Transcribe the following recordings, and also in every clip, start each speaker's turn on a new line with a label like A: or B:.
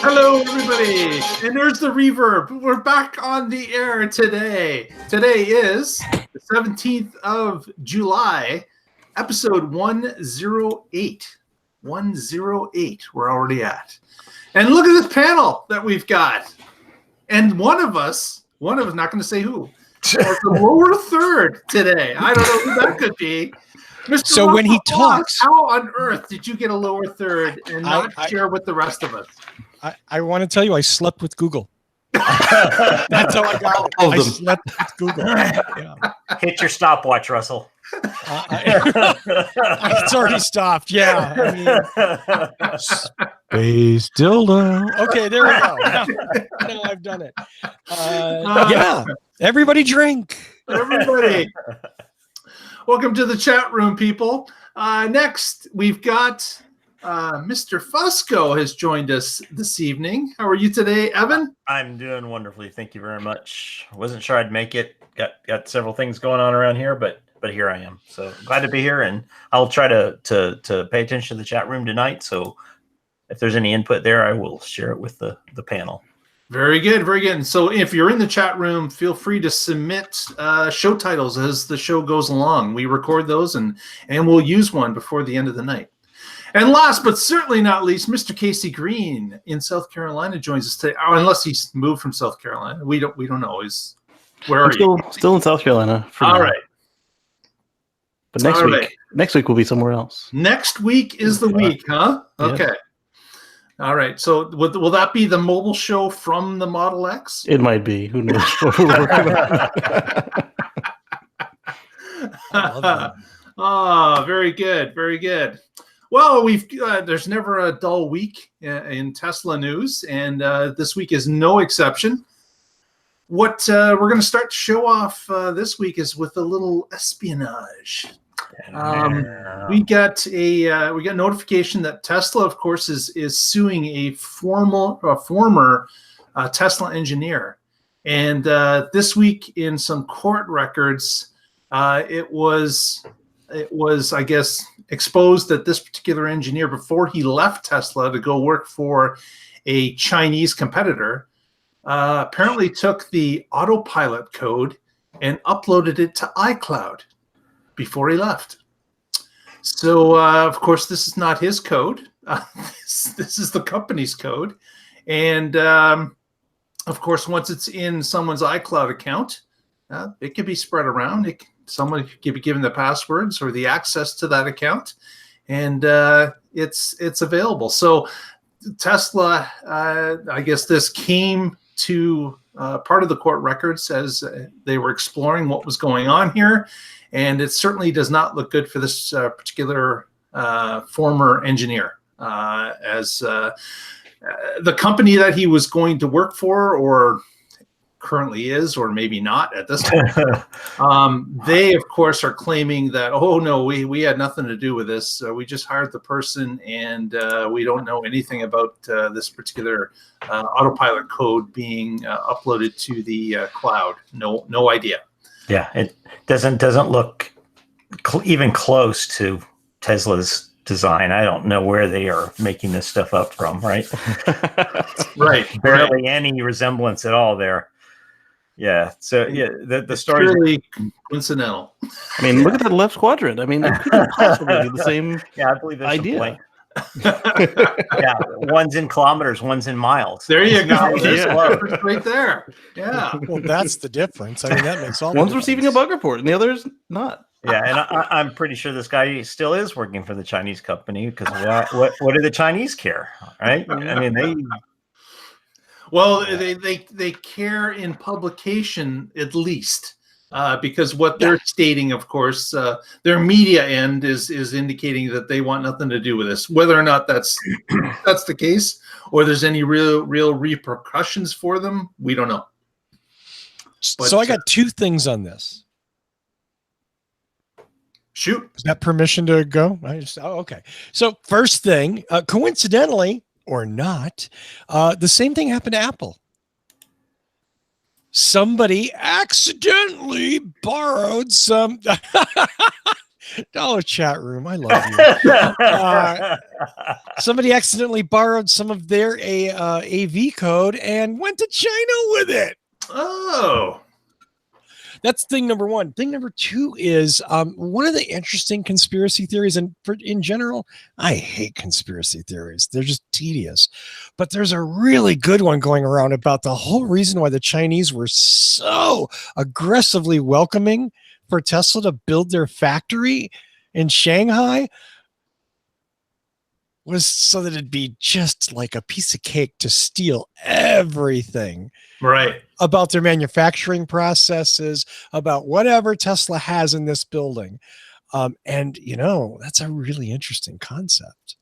A: Hello, everybody. And there's the reverb. We're back on the air today. Today is the 17th of July, episode 108. 108 we're already at. And look at this panel that we've got. And one of us, not going to say who, has the lower third today. I don't know who that could be. Mr.
B: So when he talks,
A: how on earth did you get a lower third and not share with the rest of us?
B: I want to tell you, I slept with Google. That's how I got it. I slept with Google. Yeah.
C: Hit your stopwatch, Russell.
B: It's already stopped. Yeah. I mean, space dildo. Okay, there we go. Now I've done it. Yeah. Everybody drink.
A: Everybody. Welcome to the chat room, people. Next, we've got Mr. Fusco has joined us this evening. How are you today, Evan?
C: I'm doing wonderfully. Thank you very much. I wasn't sure I'd make it. Got several things going on around here, but here I am. So glad to be here, and I'll try to pay attention to the chat room tonight. So if there's any input there, I will share it with the panel.
A: Very good, very good. So if you're in the chat room, feel free to submit show titles as the show goes along. We record those and we'll use one before the end of the night. And last but certainly not least, Mr. Casey Green in South Carolina joins us today. Oh, unless he's moved from South Carolina, we don't know. Where are you?
D: Still in South Carolina.
A: All right.
D: But next week we'll be somewhere else.
A: Next week is the week, huh? Okay. Yeah. All right. So will that be the mobile show from the Model X?
D: It might be. Who knows?
A: Very good. Very good. Well, there's never a dull week in Tesla news, and this week is no exception. What we're going to start to show off this week is with a little espionage. We got notification that Tesla, of course, is suing a former Tesla engineer, and this week in some court records, it was I guess exposed that this particular engineer, before he left Tesla to go work for a Chinese competitor, apparently took the autopilot code and uploaded it to iCloud before he left. So, of course, this is not his code. This is the company's code. And, of course, once it's in someone's iCloud account, it can be spread around. Someone could be given the passwords or the access to that account, and it's available. So Tesla, I guess this came to part of the court records as they were exploring what was going on here. And it certainly does not look good for this particular former engineer, as the company that he was going to work for, or currently is, or maybe not at this point. They, of course, are claiming that, oh, no, we had nothing to do with this. We just hired the person, and we don't know anything about this particular autopilot code being uploaded to the cloud. No idea.
C: Yeah, it doesn't look even close to Tesla's design. I don't know where they are making this stuff up from, right?
A: Right.
C: Barely any resemblance at all there. Yeah. So yeah, the story is
A: purely coincidental.
D: I mean, look at that left quadrant. I mean, it couldn't possibly be the same.
C: Yeah, I believe that's
D: idea.
C: Yeah, one's in kilometers, one's in miles.
A: There you go. There's right there. Yeah.
B: Well, that's the difference. I mean, that makes all.
D: One's receiving a bug report, and the other is not.
C: Yeah, and I'm pretty sure this guy still is working for the Chinese company, because what do the Chinese care, right? I mean, they.
A: Well, they care in publication at least, because what they're stating, of course, their media end is indicating that they want nothing to do with this. Whether or not that's the case, or there's any real repercussions for them, we don't know. But,
B: so I got two things on this.
A: Shoot.
B: Is that permission to go? Okay. So first thing, coincidentally, or not, the same thing happened to Apple. Somebody accidentally borrowed some Oh, chat room, I love you. Somebody accidentally borrowed some of their AV code and went to China with it.
A: Oh,
B: That's thing number one. Thing number two is one of the interesting conspiracy theories, and in general, I hate conspiracy theories. They're just tedious. But there's a really good one going around about the whole reason why the Chinese were so aggressively welcoming for Tesla to build their factory in Shanghai was so that it'd be just like a piece of cake to steal everything.
A: right.
B: About their manufacturing processes, about whatever Tesla has in this building. And, that's a really interesting concept.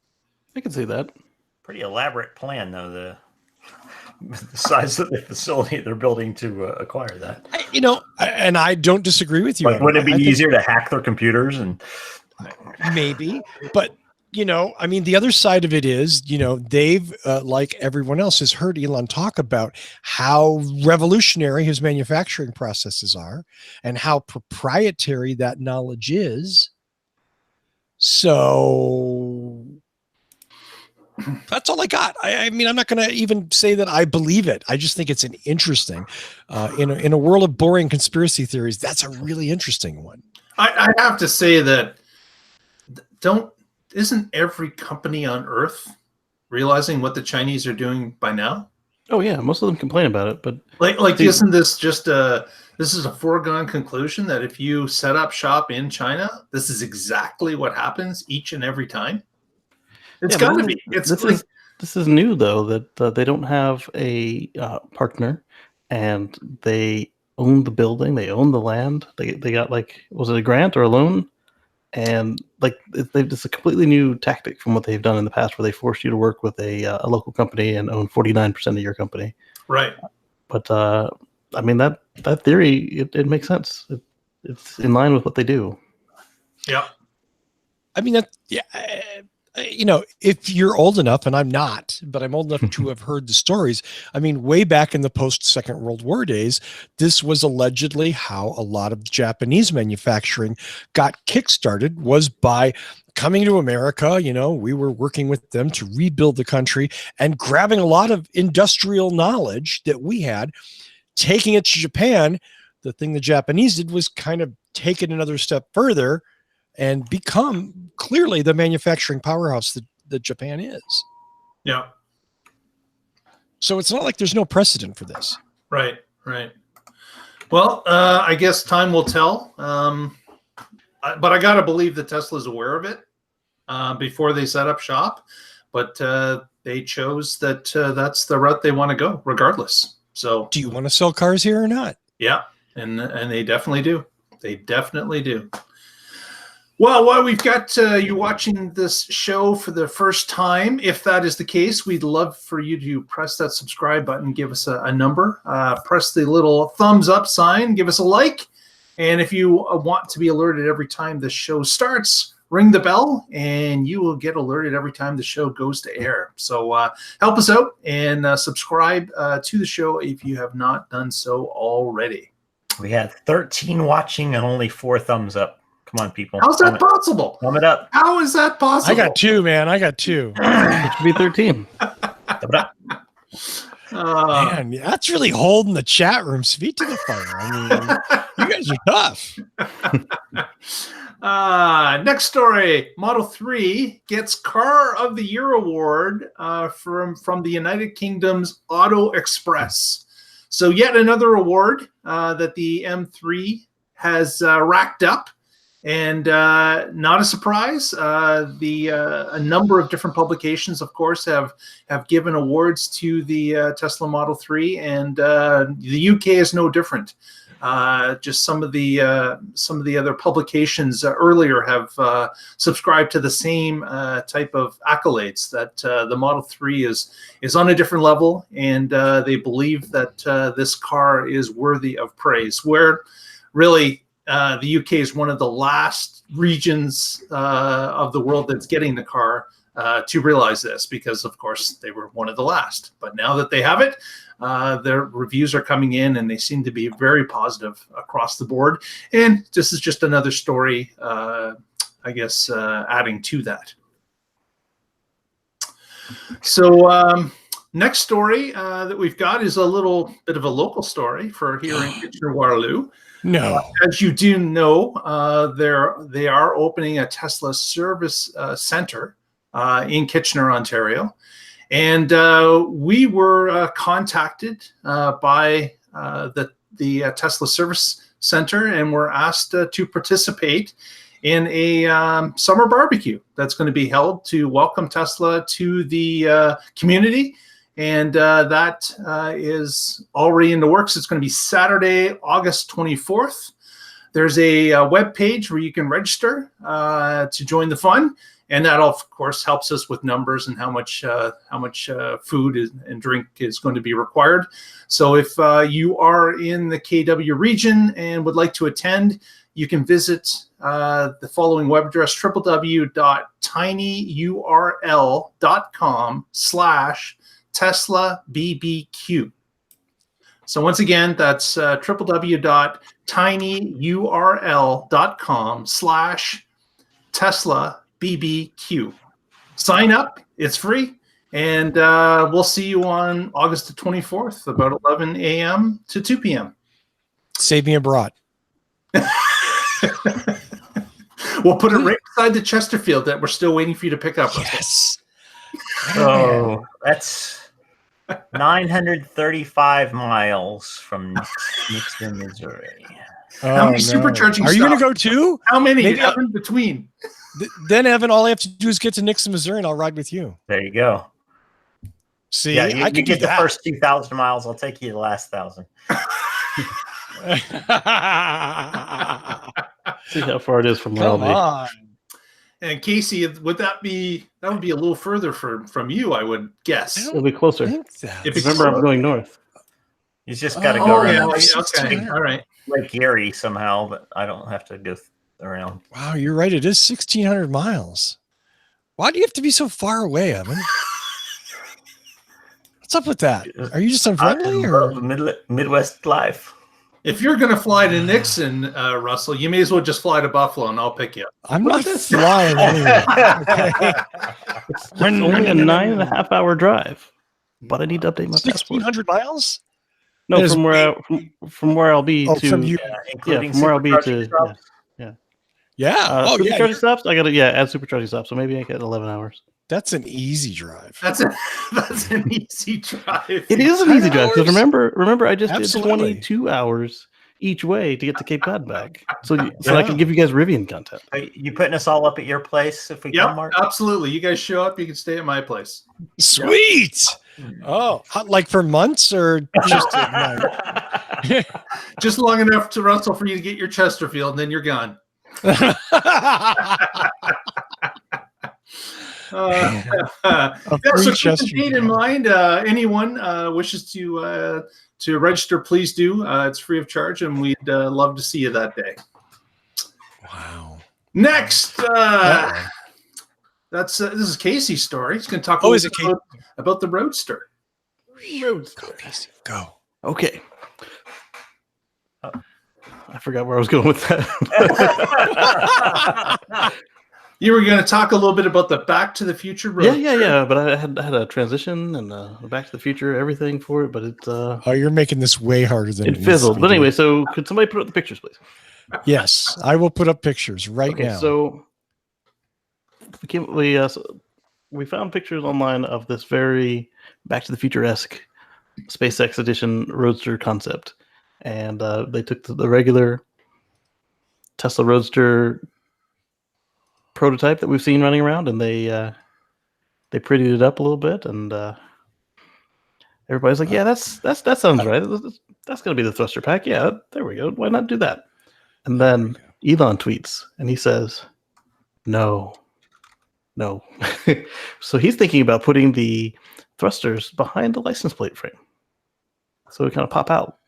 D: I can see that.
C: Pretty elaborate plan, though, the size of the facility they're building to acquire that.
B: And I don't disagree with you.
C: Like, wouldn't it be easier to hack their computers? And
B: maybe, but the other side of it is, they've, like everyone else, has heard Elon talk about how revolutionary his manufacturing processes are and how proprietary that knowledge is. So that's all I got. I'm not going to even say that I believe it. I just think it's an interesting, in a world of boring conspiracy theories, that's a really interesting one.
A: I have to say that isn't every company on Earth realizing what the Chinese are doing by now?
D: Oh yeah, most of them complain about it, but
A: isn't this just this is a foregone conclusion that if you set up shop in China, this is exactly what happens each and every time? It's got to be.
D: This is new though, that they don't have a partner, and they own the building, they own the land. They got was it a grant or a loan? And it's a completely new tactic from what they've done in the past, where they force you to work with a local company and own 49% of your company.
A: Right.
D: But that theory, it makes sense. It's in line with what they do.
A: Yeah.
B: If you're old enough, and I'm not, but I'm old enough to have heard the stories. Way back in the post-Second World War days, this was allegedly how a lot of Japanese manufacturing got kickstarted, was by coming to America. We were working with them to rebuild the country and grabbing a lot of industrial knowledge that we had, taking it to Japan. The thing the Japanese did was kind of take it another step further and become clearly the manufacturing powerhouse that Japan is.
A: Yeah.
B: So it's not like there's no precedent for this.
A: Right. Well, I guess time will tell. But I got to believe that Tesla's aware of it before they set up shop. But they chose that that's the route they want to go, regardless. So,
B: do you want to sell cars here or not?
A: Yeah, and they definitely do. They definitely do. Well, while we've got you watching this show for the first time, if that is the case, we'd love for you to press that subscribe button, give us a number, press the little thumbs up sign, give us a like. And if you want to be alerted every time the show starts, ring the bell and you will get alerted every time the show goes to air. So help us out and subscribe to the show if you have not done so already.
C: We had 13 watching and only 4 thumbs up. Come on, people.
A: How's that possible?
C: Thumb it up.
A: How is that possible?
B: I got 2, man. I got 2.
D: It should be 13.
C: Thumb it up.
B: Man, that's really holding the chat room's feet to the fire. You guys are tough.
A: Next story. Model 3 gets Car of the Year award from the United Kingdom's Auto Express. So yet another award that the M3 has racked up. And not a surprise, a number of different publications, of course, have given awards to the Tesla Model 3, and the UK is no different. Just some of the other publications earlier have subscribed to the same type of accolades, that the Model 3 is on a different level, and they believe that this car is worthy of praise. Where really, the UK is one of the last regions of the world that's getting the car to realize this, because, of course, they were one of the last. But now that they have it, their reviews are coming in, and they seem to be very positive across the board. And this is just another story adding to that. So next story that we've got is a little bit of a local story for here in Kitchener-Waterloo.
B: No.
A: As you do know, they are opening a Tesla service center in Kitchener, Ontario. And we were contacted by the Tesla Service Center, and were asked to participate in a summer barbecue that's going to be held to welcome Tesla to the community. And that is already in the works. It's going to be Saturday, August 24th. There's a web page where you can register to join the fun. And that, of course, helps us with numbers and how much food and drink is going to be required. So if you are in the KW region and would like to attend, you can visit the following web address, www.tinyurl.com/TeslaBBQ. So once again, that's www.tinyurl.com/TeslaBBQ. Sign up, it's free, and we'll see you on August the 24th, about 11 a.m. to 2 p.m.
B: Save me a brat.
A: We'll put it right beside the Chesterfield that we're still waiting for you to pick up.
B: Yes.
C: Oh, that's 935 miles from Nixon, Missouri.
A: How many supercharging
B: Are you going to
A: stops?
B: go too?
A: How many
B: Maybe
A: in between?
B: Then, Evan, all I have to do is get to Nixon, Missouri, and I'll ride with you.
C: There you go.
B: See,
C: Yeah,
B: I
C: you
B: can
C: get
B: do
C: the
B: that.
C: first 2,000 miles. I'll take you the last 1,000.
D: See how far it is from where I'll
B: Come
D: be.
B: on.
A: And Casey, would that be a little further from you? I would guess.
B: I
D: It'll be closer.
B: think that.
A: If it's
D: Remember, I'm going north.
C: He's just got to
B: Oh,
C: go
A: Oh yeah,
C: around
A: okay,
B: 1600.
A: all right.
C: Lake Erie somehow, but I don't have to go around.
B: Wow, you're right. It is 1,600 miles. Why do you have to be so far away, Evan? What's up with that? Are you just unfriendly, or
C: Midwest life.
A: If you're going to fly to Nixon, Russell, you may as well just fly to Buffalo, and I'll pick you up.
B: I'm not flying anywhere? Okay.
D: It's only a 9.5-hour drive, but I need to update my passport.
B: 1,600 miles?
D: No,
B: That is
D: from where I'll be
B: Oh,
D: to
B: from you.
C: Including
D: from where I'll be
C: supercharging
D: to
C: stops.
B: Yeah. Oh, yeah.
D: supercharging stops. I gotta add supercharging stops, so maybe I get 11 hours.
B: That's an easy drive.
A: That's an easy drive.
D: It is an easy drive because
B: hours?
D: remember I just
B: Absolutely.
D: did 22 hours each way to get to Cape Cod back, so I
B: Yeah.
D: can give you guys Rivian content.
C: Are you putting us all up at your place if we
A: Yep,
C: come, Mark?
A: absolutely. You guys show up, you can stay at my place.
B: Sweet. Oh, like for months or just at night?
A: Just long enough to Russell for you to get your Chesterfield, and then you're gone.
B: A
A: Yeah,
B: free
A: so keep the
B: Chesterfield.
A: date in mind. Anyone wishes to register, please do. It's free of charge, and we'd love to see you that day.
B: Wow.
A: Next,
B: Uh-oh.
A: this is Casey's story. He's going to talk
B: Oh, is it Casey?
A: about the Roadster.
B: Go, Casey, go.
D: Okay. I forgot where I was going with that.
A: You were going to talk a little bit about the Back to the Future Roadster.
D: yeah. But I had a transition and Back to the Future, everything for it, but it
B: Oh, you're making this way harder than
D: it
B: needs to
D: fizzled.
B: be,
D: But
B: dude.
D: anyway, so could somebody put up the pictures, please?
B: Yes, I will put up pictures right
D: Okay,
B: now.
D: so we found pictures online of this very Back to the Future-esque SpaceX edition Roadster concept, and they took the regular Tesla Roadster prototype that we've seen running around, and they prettied it up a little bit, and everybody's like, "Yeah, that sounds right. That's gonna be the thruster pack. Yeah, there we go. Why not do that?" And then Elon tweets, and he says, "No." So he's thinking about putting the thrusters behind the license plate frame, so it kind of pop out.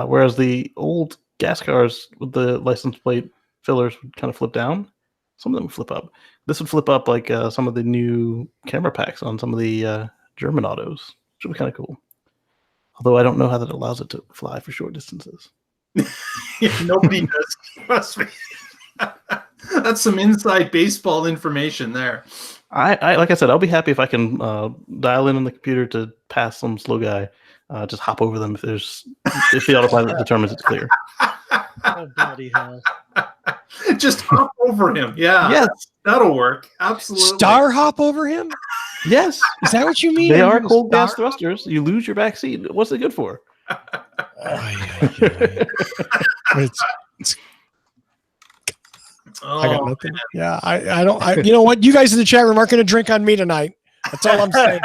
D: Whereas the old gas cars with the license plate fillers would kind of flip down. Some of them would flip up. This would flip up like some of the new camera packs on some of the German autos, which would be kind of cool. Although I don't know how that allows it to fly for short distances.
A: Nobody does. Trust me. That's some inside baseball information there.
D: I like I said, I'll be happy if I can dial in on the computer to pass some slow guy. Just hop over them if the autopilot determines it's clear.
B: Oh, bloody hell.
A: Just hop over him. Yeah.
D: Yes.
A: That'll work. Absolutely.
B: Star hop over him?
D: Yes,
B: Is that what you mean?
D: they
B: I'm
D: are
B: gonna
D: cold gas
B: star-
D: thrusters. You lose your back seat. What's it good for?
B: Ay, ay, ay. It's- I got
A: Oh,
B: nothing. Yeah, I don't. You know what? You guys in the chat room aren't going to drink on me tonight. That's all I'm saying.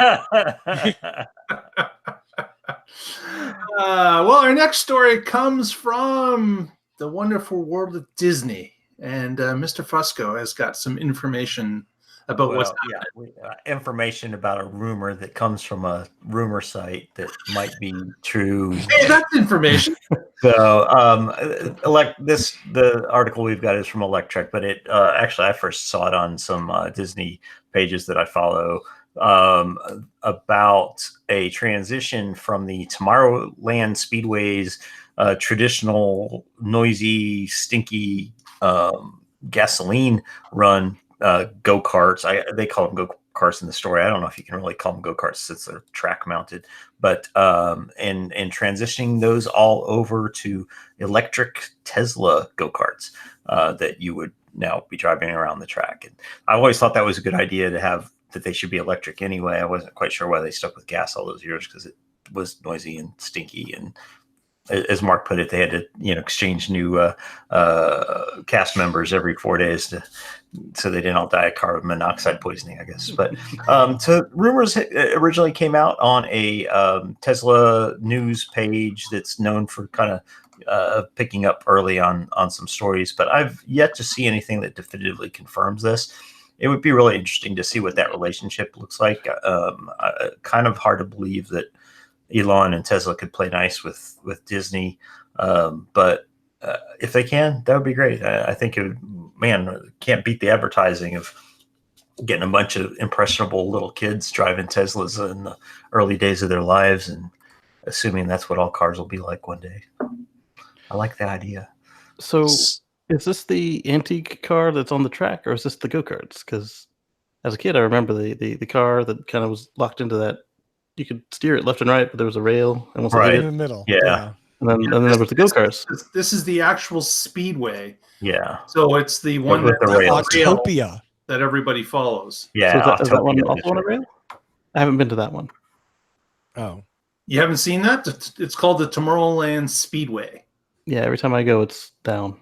A: well, our next story comes from the wonderful world of Disney. And Mr. Fusco has got some information about what's
C: information about a rumor that comes from a rumor site that might be true.
A: Hey, that's information.
C: So, the article we've got is from Electric, but it actually I first saw it on some Disney pages that I follow about a transition from the Tomorrowland Speedway's traditional noisy, stinky gasoline run go-karts. They call them go-karts in the story. I don't know if you can really call them go-karts since they're track mounted, but and transitioning those all over to electric Tesla go-karts that you would now be driving around the track. And I always thought that was a good idea to have, that they should be electric anyway. I wasn't quite sure why they stuck with gas all those years, because it was noisy and stinky, and as Mark put it, they had to exchange new cast members every 4 days so they didn't all die of carbon monoxide poisoning, I guess. But so rumors originally came out on a Tesla news page that's known for kind of picking up early on some stories, but I've yet to see anything that definitively confirms this. It would be really interesting to see what that relationship looks like. Kind of hard to believe that Elon and Tesla could play nice with Disney, but if they can, that would be great. I think can't beat the advertising of getting a bunch of impressionable little kids driving Teslas in the early days of their lives, and assuming that's what all cars will be like one day. I like the idea.
D: So, is this the antique car that's on the track, or is this the go-karts? Because as a kid, I remember the car that kind of was locked into that. You could steer it left and right, but there was a rail, and once it
B: Right
D: hit
B: in
D: it,
B: the middle.
C: Yeah.
D: and then there was the go-karts.
A: This is the actual speedway.
C: Yeah.
A: So it's the one
C: With the rail.
B: Autopia.
A: that everybody follows.
C: Yeah.
D: So is that one
C: Autopia,
D: also on a rail? I haven't been to that one.
B: Oh.
A: You haven't seen that? It's called the Tomorrowland Speedway.
D: Yeah, every time I go, it's down.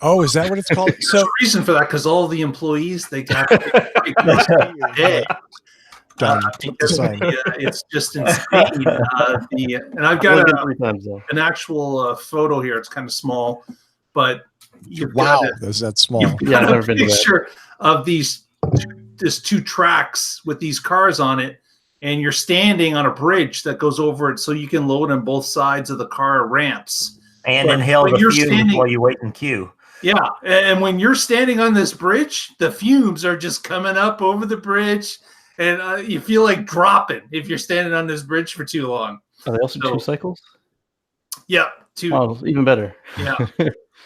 B: Oh, is that what it's called?
A: There's
B: So
A: a reason for that, because all the employees, they got a day.
B: done. Put the sign.
A: It's just insane. And I've
D: I've only
A: got
D: been 3 times though.
A: an actual photo here. It's kind of small, but you've
B: Wow,
A: got
B: is that small?
A: you've
D: Yeah, I've
A: got
D: never
A: a
D: been to that.
A: picture of these two tracks with these cars on it, and you're standing on a bridge that goes over it, so you can load on both sides of the car ramps.
C: And
A: But
C: inhale
A: when
C: the
A: you're
C: fumes
A: standing-
C: while you wait in queue.
A: Yeah, and when you're standing on this bridge, the fumes are just coming up over the bridge, and you feel like dropping if you're standing on this bridge for too long.
D: Are they also
A: So-
D: 2 cycles?
A: Yeah, two.
D: Oh, even better.
A: Yeah.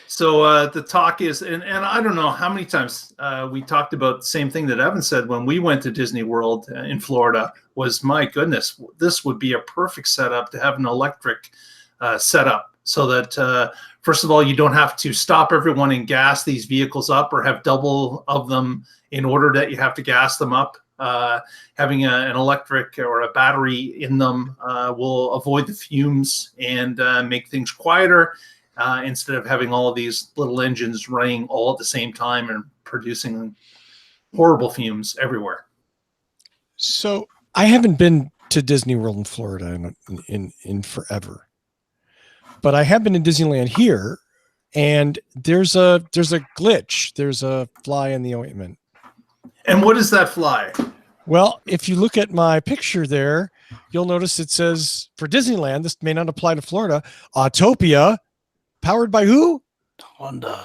A: So the talk is, and I don't know how many times we talked about the same thing that Evan said when we went to Disney World in Florida, was, my goodness, this would be a perfect setup to have an electric setup, so that first of all, you don't have to stop everyone and gas these vehicles up, or have double of them in order that you have to gas them up. Having an electric or a battery in them will avoid the fumes and make things quieter, instead of having all of these little engines running all at the same time and producing horrible fumes everywhere.
B: So I haven't been to Disney World in Florida in forever, but I have been in Disneyland here, and there's a glitch. There's a fly in the ointment.
A: And what is that fly?
B: Well, if you look at my picture there, you'll notice it says, for Disneyland, this may not apply to Florida, Autopia, powered by who?
D: Honda.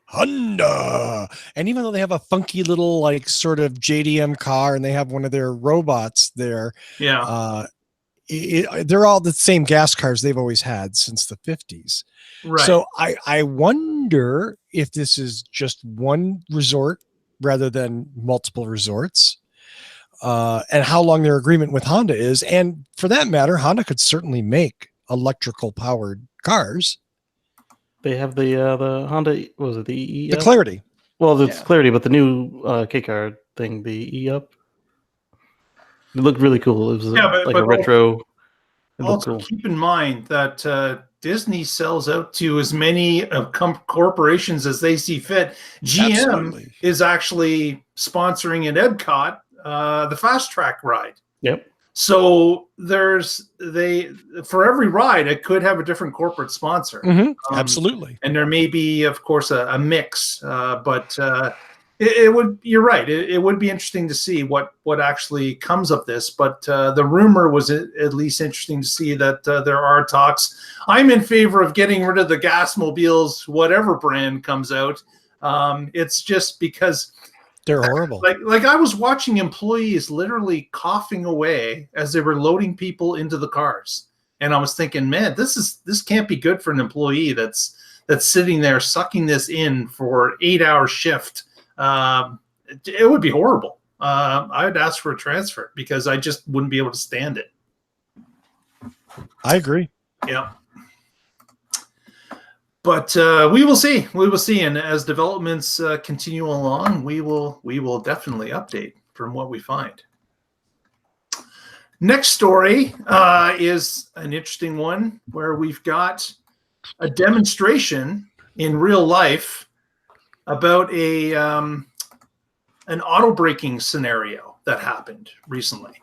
B: Honda. And even though they have a funky little, like, sort of JDM car, and they have one of their robots there,
A: Yeah,
B: they're all the same gas cars they've always had since the 50s.
A: right.
B: So I wonder wonder if this is just one resort rather than multiple resorts, and how long their agreement with Honda is. And for that matter, Honda could certainly make electrical powered cars.
D: They have the Honda, what was it, the E
B: The
D: Up?
B: Clarity.
D: Well, it's
A: Yeah.
D: Clarity, but the new K car thing, the E Up, it looked really cool. It was like
A: but
D: a retro. It looked
A: Also,
D: cool.
A: keep in mind that Disney sells out to as many corporations as they see fit. GM
B: Absolutely.
A: is actually sponsoring at Epcot the Fast Track ride.
D: Yep.
A: So for every ride, it could have a different corporate sponsor.
B: Absolutely.
A: And there may be, of course, a mix, but it would. You're right. It would be interesting to see what actually comes of this. But the rumor was at least interesting to see that there are talks. I'm in favor of getting rid of the gas mobiles, whatever brand comes out. It's just because
B: They're horrible.
A: like I was watching employees literally coughing away as they were loading people into the cars, and I was thinking, man, this can't be good for an employee that's sitting there sucking this in for 8-hour shift. It would be horrible. I would ask for a transfer because I just wouldn't be able to stand it.
B: I agree.
A: Yeah. But we will see. We will see, and as developments continue along, we will definitely update from what we find. Next story is an interesting one where we've got a demonstration in real life about an auto braking scenario that happened recently.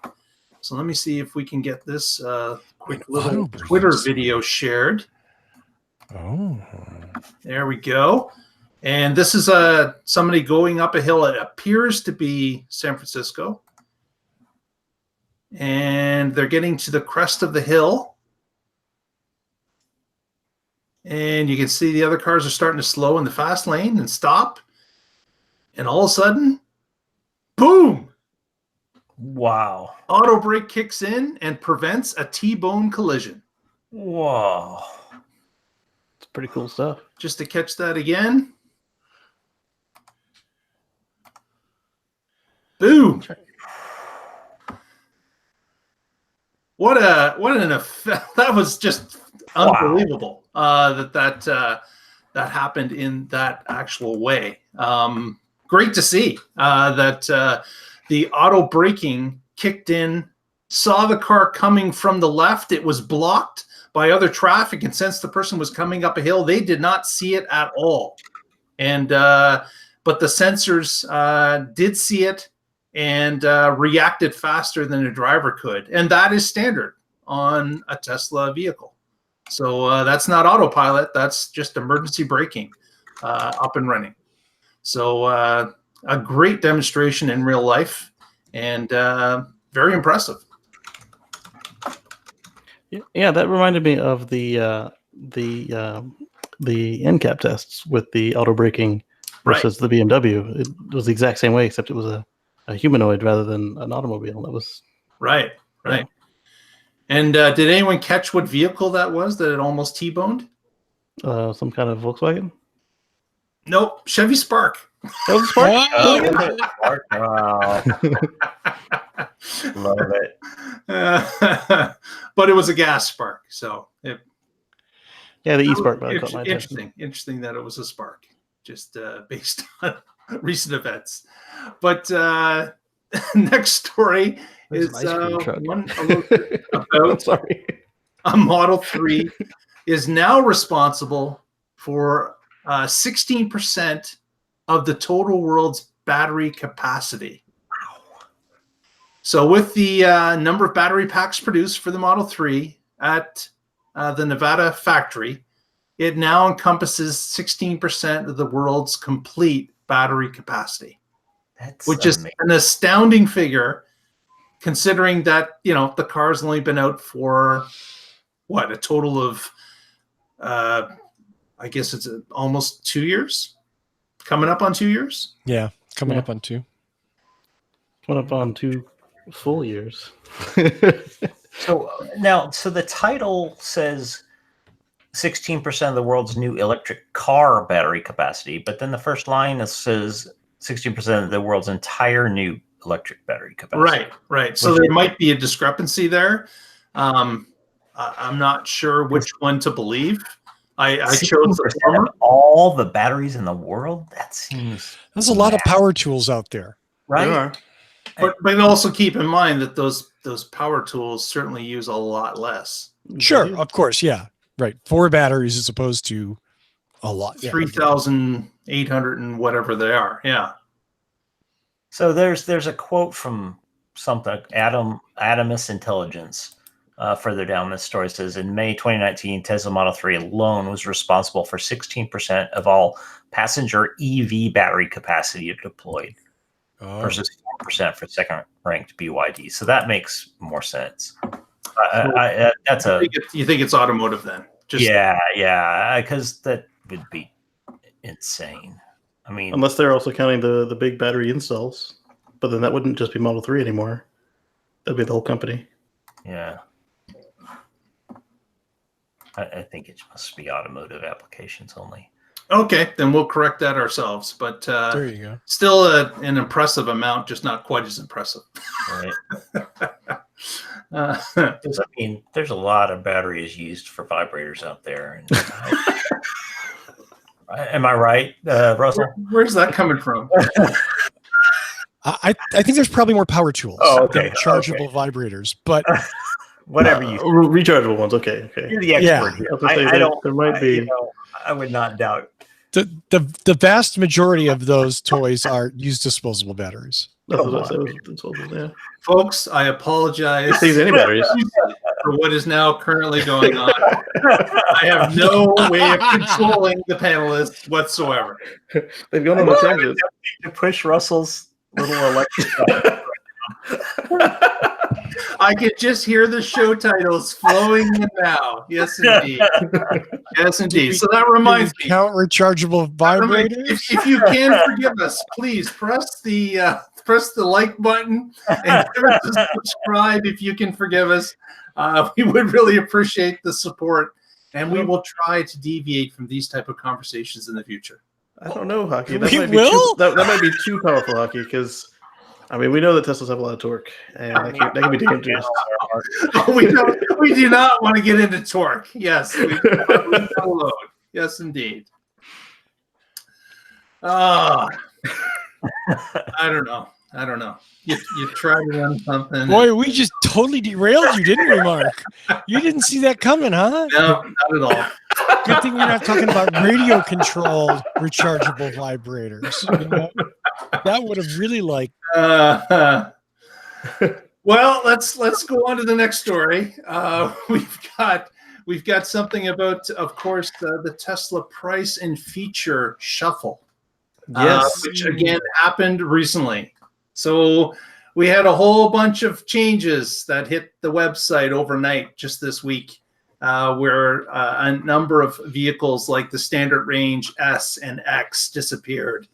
A: So let me see if we can get this quick little Twitter video shared.
B: Oh,
A: There we go. And this is somebody going up a hill. It appears to be San Francisco. And they're getting to the crest of the hill. And you can see the other cars are starting to slow in the fast lane and stop. And all of a sudden, boom!
C: Wow.
A: Auto brake kicks in and prevents a T-bone collision.
C: Whoa.
D: It's pretty cool stuff.
A: Just to catch that again. Boom! What an effect! That was just unbelievable. That happened in that actual way. Great to see that the auto braking kicked in, saw the car coming from the left. It was blocked by other traffic, and since the person was coming up a hill, they did not see it at all. And but the sensors did see it and reacted faster than a driver could, and that is standard on a Tesla vehicle. So that's not autopilot; that's just emergency braking up and running. So a great demonstration in real life, and very impressive.
D: Yeah, that reminded me of the NCAP tests with the auto braking versus the BMW. It was the exact same way, except it was a humanoid rather than an automobile. That was
A: right. And did anyone catch what vehicle that was that it almost T-boned?
D: some kind of Volkswagen.
A: Nope, Chevy Spark.
D: That was a Spark.
C: Wow. Love it.
A: But it was a gas Spark, so it,
D: Yeah, the e-Spark caught my attention.
A: Interesting that it was a Spark, just based on recent events. But next story
D: There's
A: is
D: an ice cream truck.
A: one a little bit about
D: Sorry.
A: a Model 3 is now responsible for 16% of the total world's battery capacity. Wow. So with the number of battery packs produced for the Model 3 at the Nevada factory, it now encompasses 16% of the world's complete battery capacity.
C: That's
A: which is
C: amazing.
A: an astounding figure, considering that the car's only been out for a total of I guess it's almost 2 years, coming up on 2 years.
B: Yeah, coming
D: Yeah.
B: up on 2.
D: Coming up on 2 full years.
C: So now, so the title says 16% of the world's new electric car battery capacity, but then the first line says 16% of the world's entire new electric battery capacity.
A: Right. So there might be a discrepancy there. I'm not sure which one to believe. I chose the former.
C: All the batteries in the world? That seems...
B: There's a lot of power tools out there.
C: Right?
D: There are.
A: But also keep in mind that those power tools certainly use a lot less.
B: Sure, of course, yeah. Right. 4 batteries as opposed to a lot.
A: 3,800 and whatever they are. Yeah.
C: So there's a quote from something, Adamus Intelligence. Further down this story says, in May 2019, Tesla Model 3 alone was responsible for 16% of all passenger EV battery capacity deployed versus 4% for second-ranked BYD. So that makes more sense.
A: You think it's automotive then?
C: Yeah, because that would be insane. I mean,
D: unless they're also counting the big battery installs, but then that wouldn't just be Model 3 anymore. That'd be the whole company.
C: Yeah. I think it must be automotive applications only.
A: Okay, then we'll correct that ourselves. But
B: there you go.
A: Still an impressive amount, just not quite as impressive.
C: Right. There's a lot of batteries used for vibrators out there. Am I right, Russell?
A: Where's that coming from?
B: I think there's probably more power tools than chargeable vibrators, but
C: whatever you
D: rechargeable ones. Okay.
C: You're the expert here. I don't.
D: There might be.
C: I would not doubt.
B: The vast majority of those toys are use disposable batteries.
D: That's what I said. Yeah.
A: Folks, I apologize.
D: These any batteries
A: for what is now currently going on. I have no way of controlling the panelists whatsoever.
D: They've gone on a tangent
C: to push Russell's little electric.
A: I could just hear the show titles flowing in now. Yes, indeed. Yes, indeed. So that reminds me.
B: Count rechargeable vibrators.
A: If you can forgive us, please press the like button and give us a subscribe if you can forgive us. We would really appreciate the support, and we will try to deviate from these type of conversations in the future.
D: I don't know, Hockey.
B: That
D: might be too powerful, Hockey, because we know that Teslas have a lot of torque, and that can be dangerous.
A: We do not want to get into torque. Yes, we load. Yes, indeed. I don't know. You tried to run something.
B: Boy, we just totally derailed you, didn't we, Mark? You didn't see that coming, huh?
A: No, not at all.
B: Good thing we're not talking about radio-controlled rechargeable vibrators. You know? That would have really liked.
A: Well, let's go on to the next story. We've got something about, of course, the Tesla price and feature shuffle.
D: Yes,
A: which again happened recently. So we had a whole bunch of changes that hit the website overnight just this week, where a number of vehicles like the standard range S and X disappeared.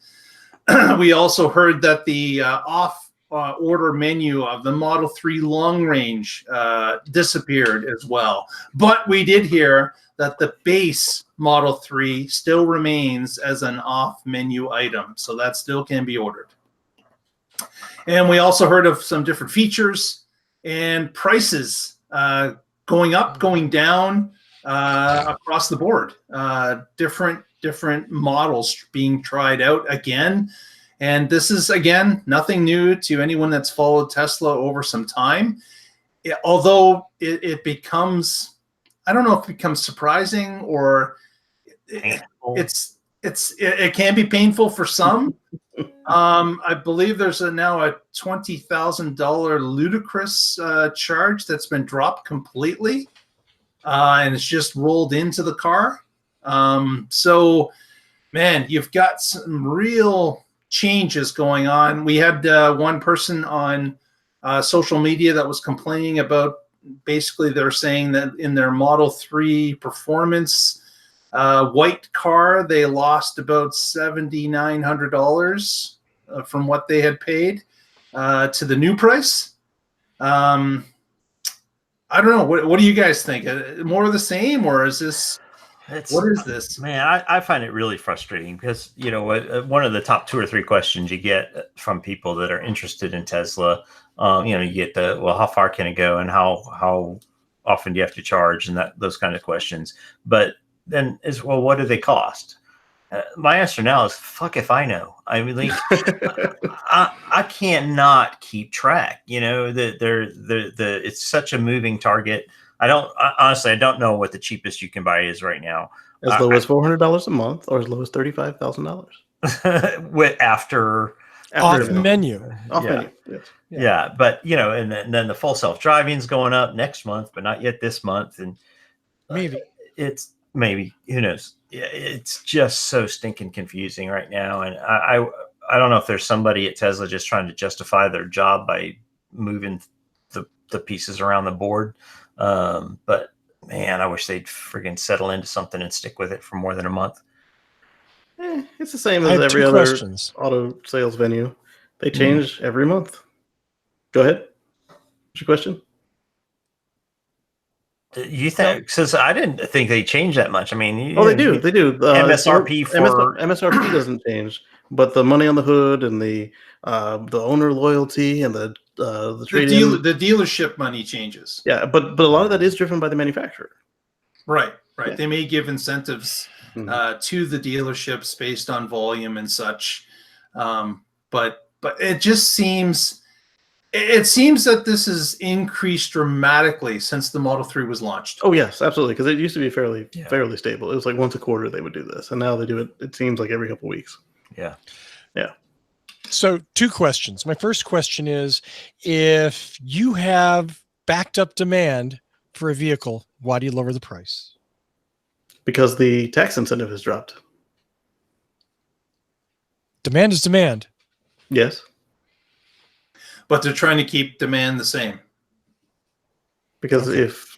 A: We also heard that the order menu of the Model 3 long range disappeared as well. But we did hear that the base Model 3 still remains as an off menu item. So that still can be ordered. And we also heard of some different features and prices going up, going down across the board. Different models being tried out again. And this is, again, nothing new to anyone that's followed Tesla over some time. Although it becomes, I don't know if it becomes surprising or it can be painful for some. I believe there's now a $20,000 ludicrous charge that's been dropped completely, and it's just rolled into the car. So, man, you've got some real changes going on. We had one person on social media that was complaining about, basically they're saying that in their Model 3 performance white car, they lost about $7,900 from what they had paid to the new price. I don't know. What do you guys think? More of the same, or is this What is this?
C: Man, I find it really frustrating because, one of the top 2 or 3 questions you get from people that are interested in Tesla, you get how far can it go and how often do you have to charge and those kind of questions. But then what do they cost? My answer now is fuck if I know. I mean, like, I can't not keep track. It's such a moving target. Honestly, I don't know what the cheapest you can buy is right now.
D: As low as $400 a month, or as low as $35,000
C: after
B: Off menu.
D: off
C: yeah.
D: menu. Yes.
C: Yeah, but and then the full self-driving is going up next month, but not yet this month, and
B: Maybe.
C: it's maybe, who knows. It's just so stinking confusing right now, and I don't know if there's somebody at Tesla just trying to justify their job by moving the pieces around the board. But man, I wish they'd friggin' settle into something and stick with it for more than a month.
D: It's the same
B: I
D: as
B: have
D: every
B: two
D: other
B: questions.
D: auto sales venue. They change every month. Go ahead. What's your question?
C: You think? Since I didn't think they changed that much. I mean,
D: They do. They do.
C: MSRP for
D: MSRP doesn't change, but the money on the hood and the owner loyalty and the trade-in.
A: The dealership money changes.
D: Yeah, but a lot of that is driven by the manufacturer.
A: Right.
D: Yeah.
A: They may give incentives to the dealerships based on volume and such, but it just seems that this has increased dramatically since the Model 3 was launched.
D: Oh yes, absolutely. Because it used to be fairly stable. It was like once a quarter they would do this, and now they do it. It seems like every couple of weeks.
C: Yeah.
B: So 2 questions. My first question is, if you have backed up demand for a vehicle, why do you lower the price?
D: Because the tax incentive has dropped.
B: Demand is demand.
D: Yes.
A: But they're trying to keep demand the same.
D: Because if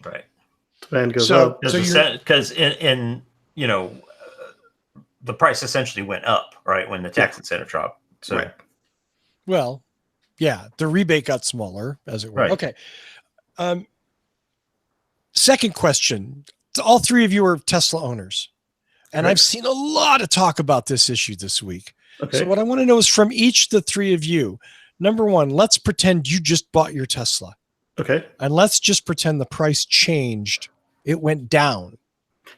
D: demand goes up,
C: because in the price essentially went up, right, when the tax incentive dropped. So
D: right.
B: Well, yeah, the rebate got smaller, as it were.
C: Right.
B: Okay. Second question. All 3 of you are Tesla owners, and
D: Right.
B: I've seen a lot of talk about this issue this week.
D: Okay.
B: So what I want to know is from each of the 3 of you, number one, let's pretend you just bought your Tesla,
D: Okay.
B: and let's just pretend the price changed. It went down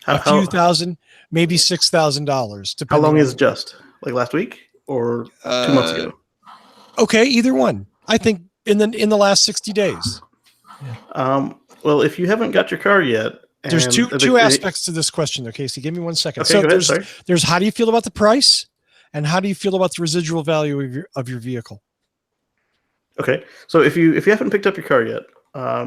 B: a
D: How
B: few thousand, maybe $6,000.
D: how long is just? Like last week or 2 months ago?
B: Okay, either one. I think in the last 60 days.
D: Well, if you haven't got your car yet,
B: There's
D: and
B: two aspects to this question, though, Casey. Give me 1 second.
D: Okay,
B: So
D: go ahead, sorry.
B: there's how do you feel about the price, and how do you feel about the residual value of your vehicle?
D: Okay, so if you haven't picked up your car yet,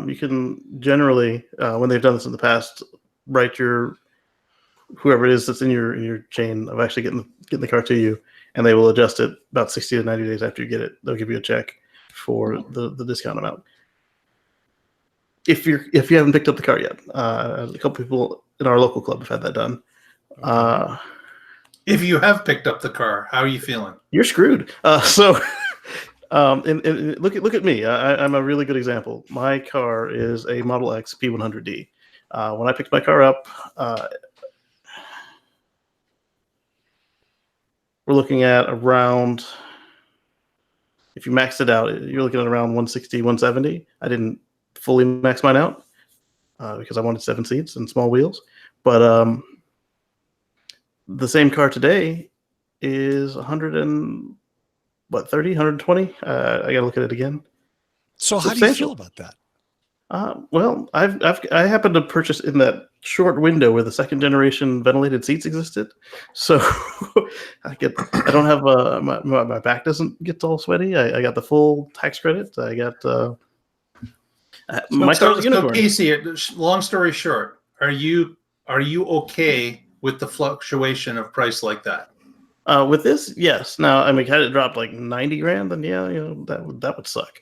D: you can generally, when they've done this in the past, write whoever it is that's in your chain of actually getting the car to you, and they will adjust it about 60 to 90 days after you get it. They'll give you a check for the discount amount. If you haven't picked up the car yet, a couple people in our local club have had that done.
A: If you have picked up the car, how are you feeling?
D: You're screwed. And look at me. I'm a really good example. My car is a Model X P100D. When I picked my car up, we're looking at around, if you maxed it out, you're looking at around 160, 170. I didn't fully max mine out because I wanted 7 seats and small wheels. But the same car today is 130, 120. I got to look at it again.
B: So how do you feel about that?
D: Well, I happened to purchase in that short window where the 2nd generation ventilated seats existed, so I don't have my back doesn't get all sweaty. I got the full tax credit. I got my car's a unicorn.
A: So Casey, long story short, are you okay with the fluctuation of price like that?
D: With this, yes. Now, I mean, had it dropped like 90 grand, then yeah, that would suck.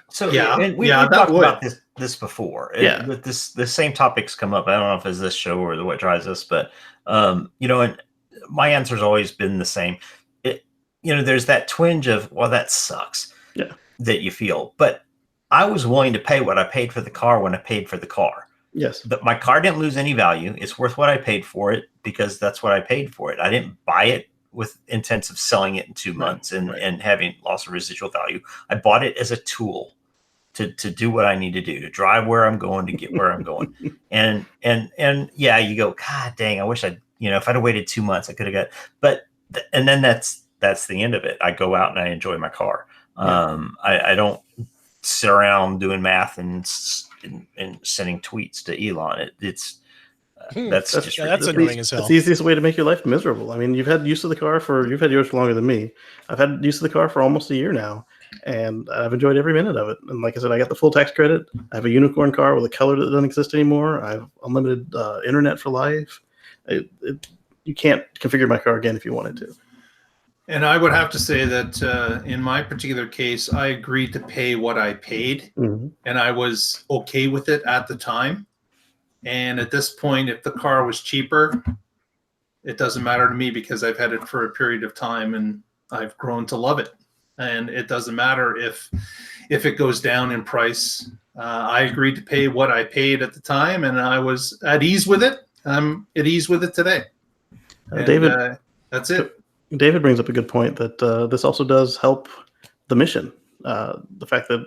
C: So
A: yeah,
C: we've talked about this before.
D: Yeah,
C: but the same topics come up. I don't know if it's this show or What Drives Us, but and my answer's always been the same. There's that twinge of, well, that sucks.
D: Yeah.
C: That you feel, but I was willing to pay what I paid for the car when I paid for the car.
D: Yes.
C: my car didn't lose any value. It's worth what I paid for it because that's what I paid for it. I didn't buy it with intents of selling it in 2 months and having loss of residual value. I bought it as a tool to do what I need to do, to drive where I'm going, to get where I'm going. And yeah, you go, God dang, I wish if I'd have waited 2 months, I could have and then that's the end of it. I go out and I enjoy my car.
D: Yeah.
C: I don't sit around doing math and sending tweets to Elon. That's just
B: that's
C: ridiculous.
B: annoying as hell.
D: It's the easiest way to make your life miserable. I mean, you've had use of the car you've had yours for longer than me. I've had use of the car for almost a year now, and I've enjoyed every minute of it. And like I said, I got the full tax credit. I have a unicorn car with a color that doesn't exist anymore. I have unlimited internet for life. You can't configure my car again if you wanted to.
A: And I would have to say that in my particular case, I agreed to pay what I paid, and I was okay with it at the time. And at this point, if the car was cheaper, it doesn't matter to me because I've had it for a period of time and I've grown to love it. And it doesn't matter if it goes down in price. I agreed to pay what I paid at the time, and I was at ease with it. I'm at ease with it today. And,
D: David,
A: that's it.
D: David brings up a good point that this also does help the mission. The fact that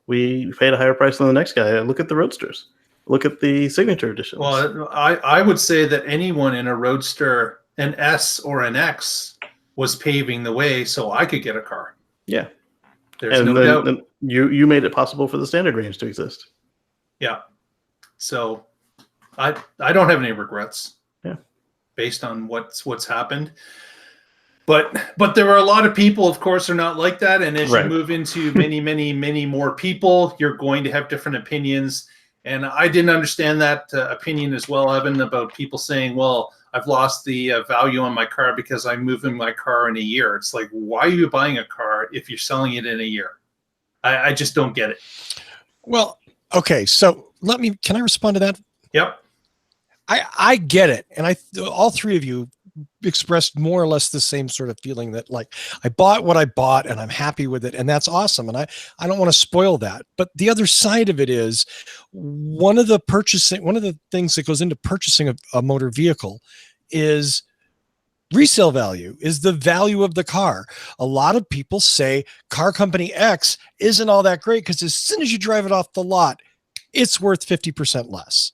D: we paid a higher price than the next guy. Look at the Roadsters. Look at the Signature Editions.
A: Well, I would say that anyone in a Roadster, an S or an X, was paving the way so I could get a car.
D: Yeah.
A: There's no doubt.
D: And you made it possible for the standard range to exist.
A: Yeah. So I don't have any regrets.
D: Yeah.
A: Based on what's happened. But there are a lot of people, of course, are not like that. And as you move into many more people, you're going to have different opinions. And I didn't understand that opinion as well, Evan, about people saying, well, I've lost the value on my car because I'm moving my car in a year. It's like, why are you buying a car if you're selling it in a year? I just don't get it.
B: Well, okay. So can I respond to that?
A: Yep.
B: I get it. And all three of you expressed more or less the same sort of feeling that, like, I bought what I bought and I'm happy with it. And that's awesome. And I don't want to spoil that. But the other side of it is one of the things that goes into purchasing a motor vehicle is resale value, is the value of the car. A lot of people say car company X isn't all that great because as soon as you drive it off the lot, it's worth 50% less.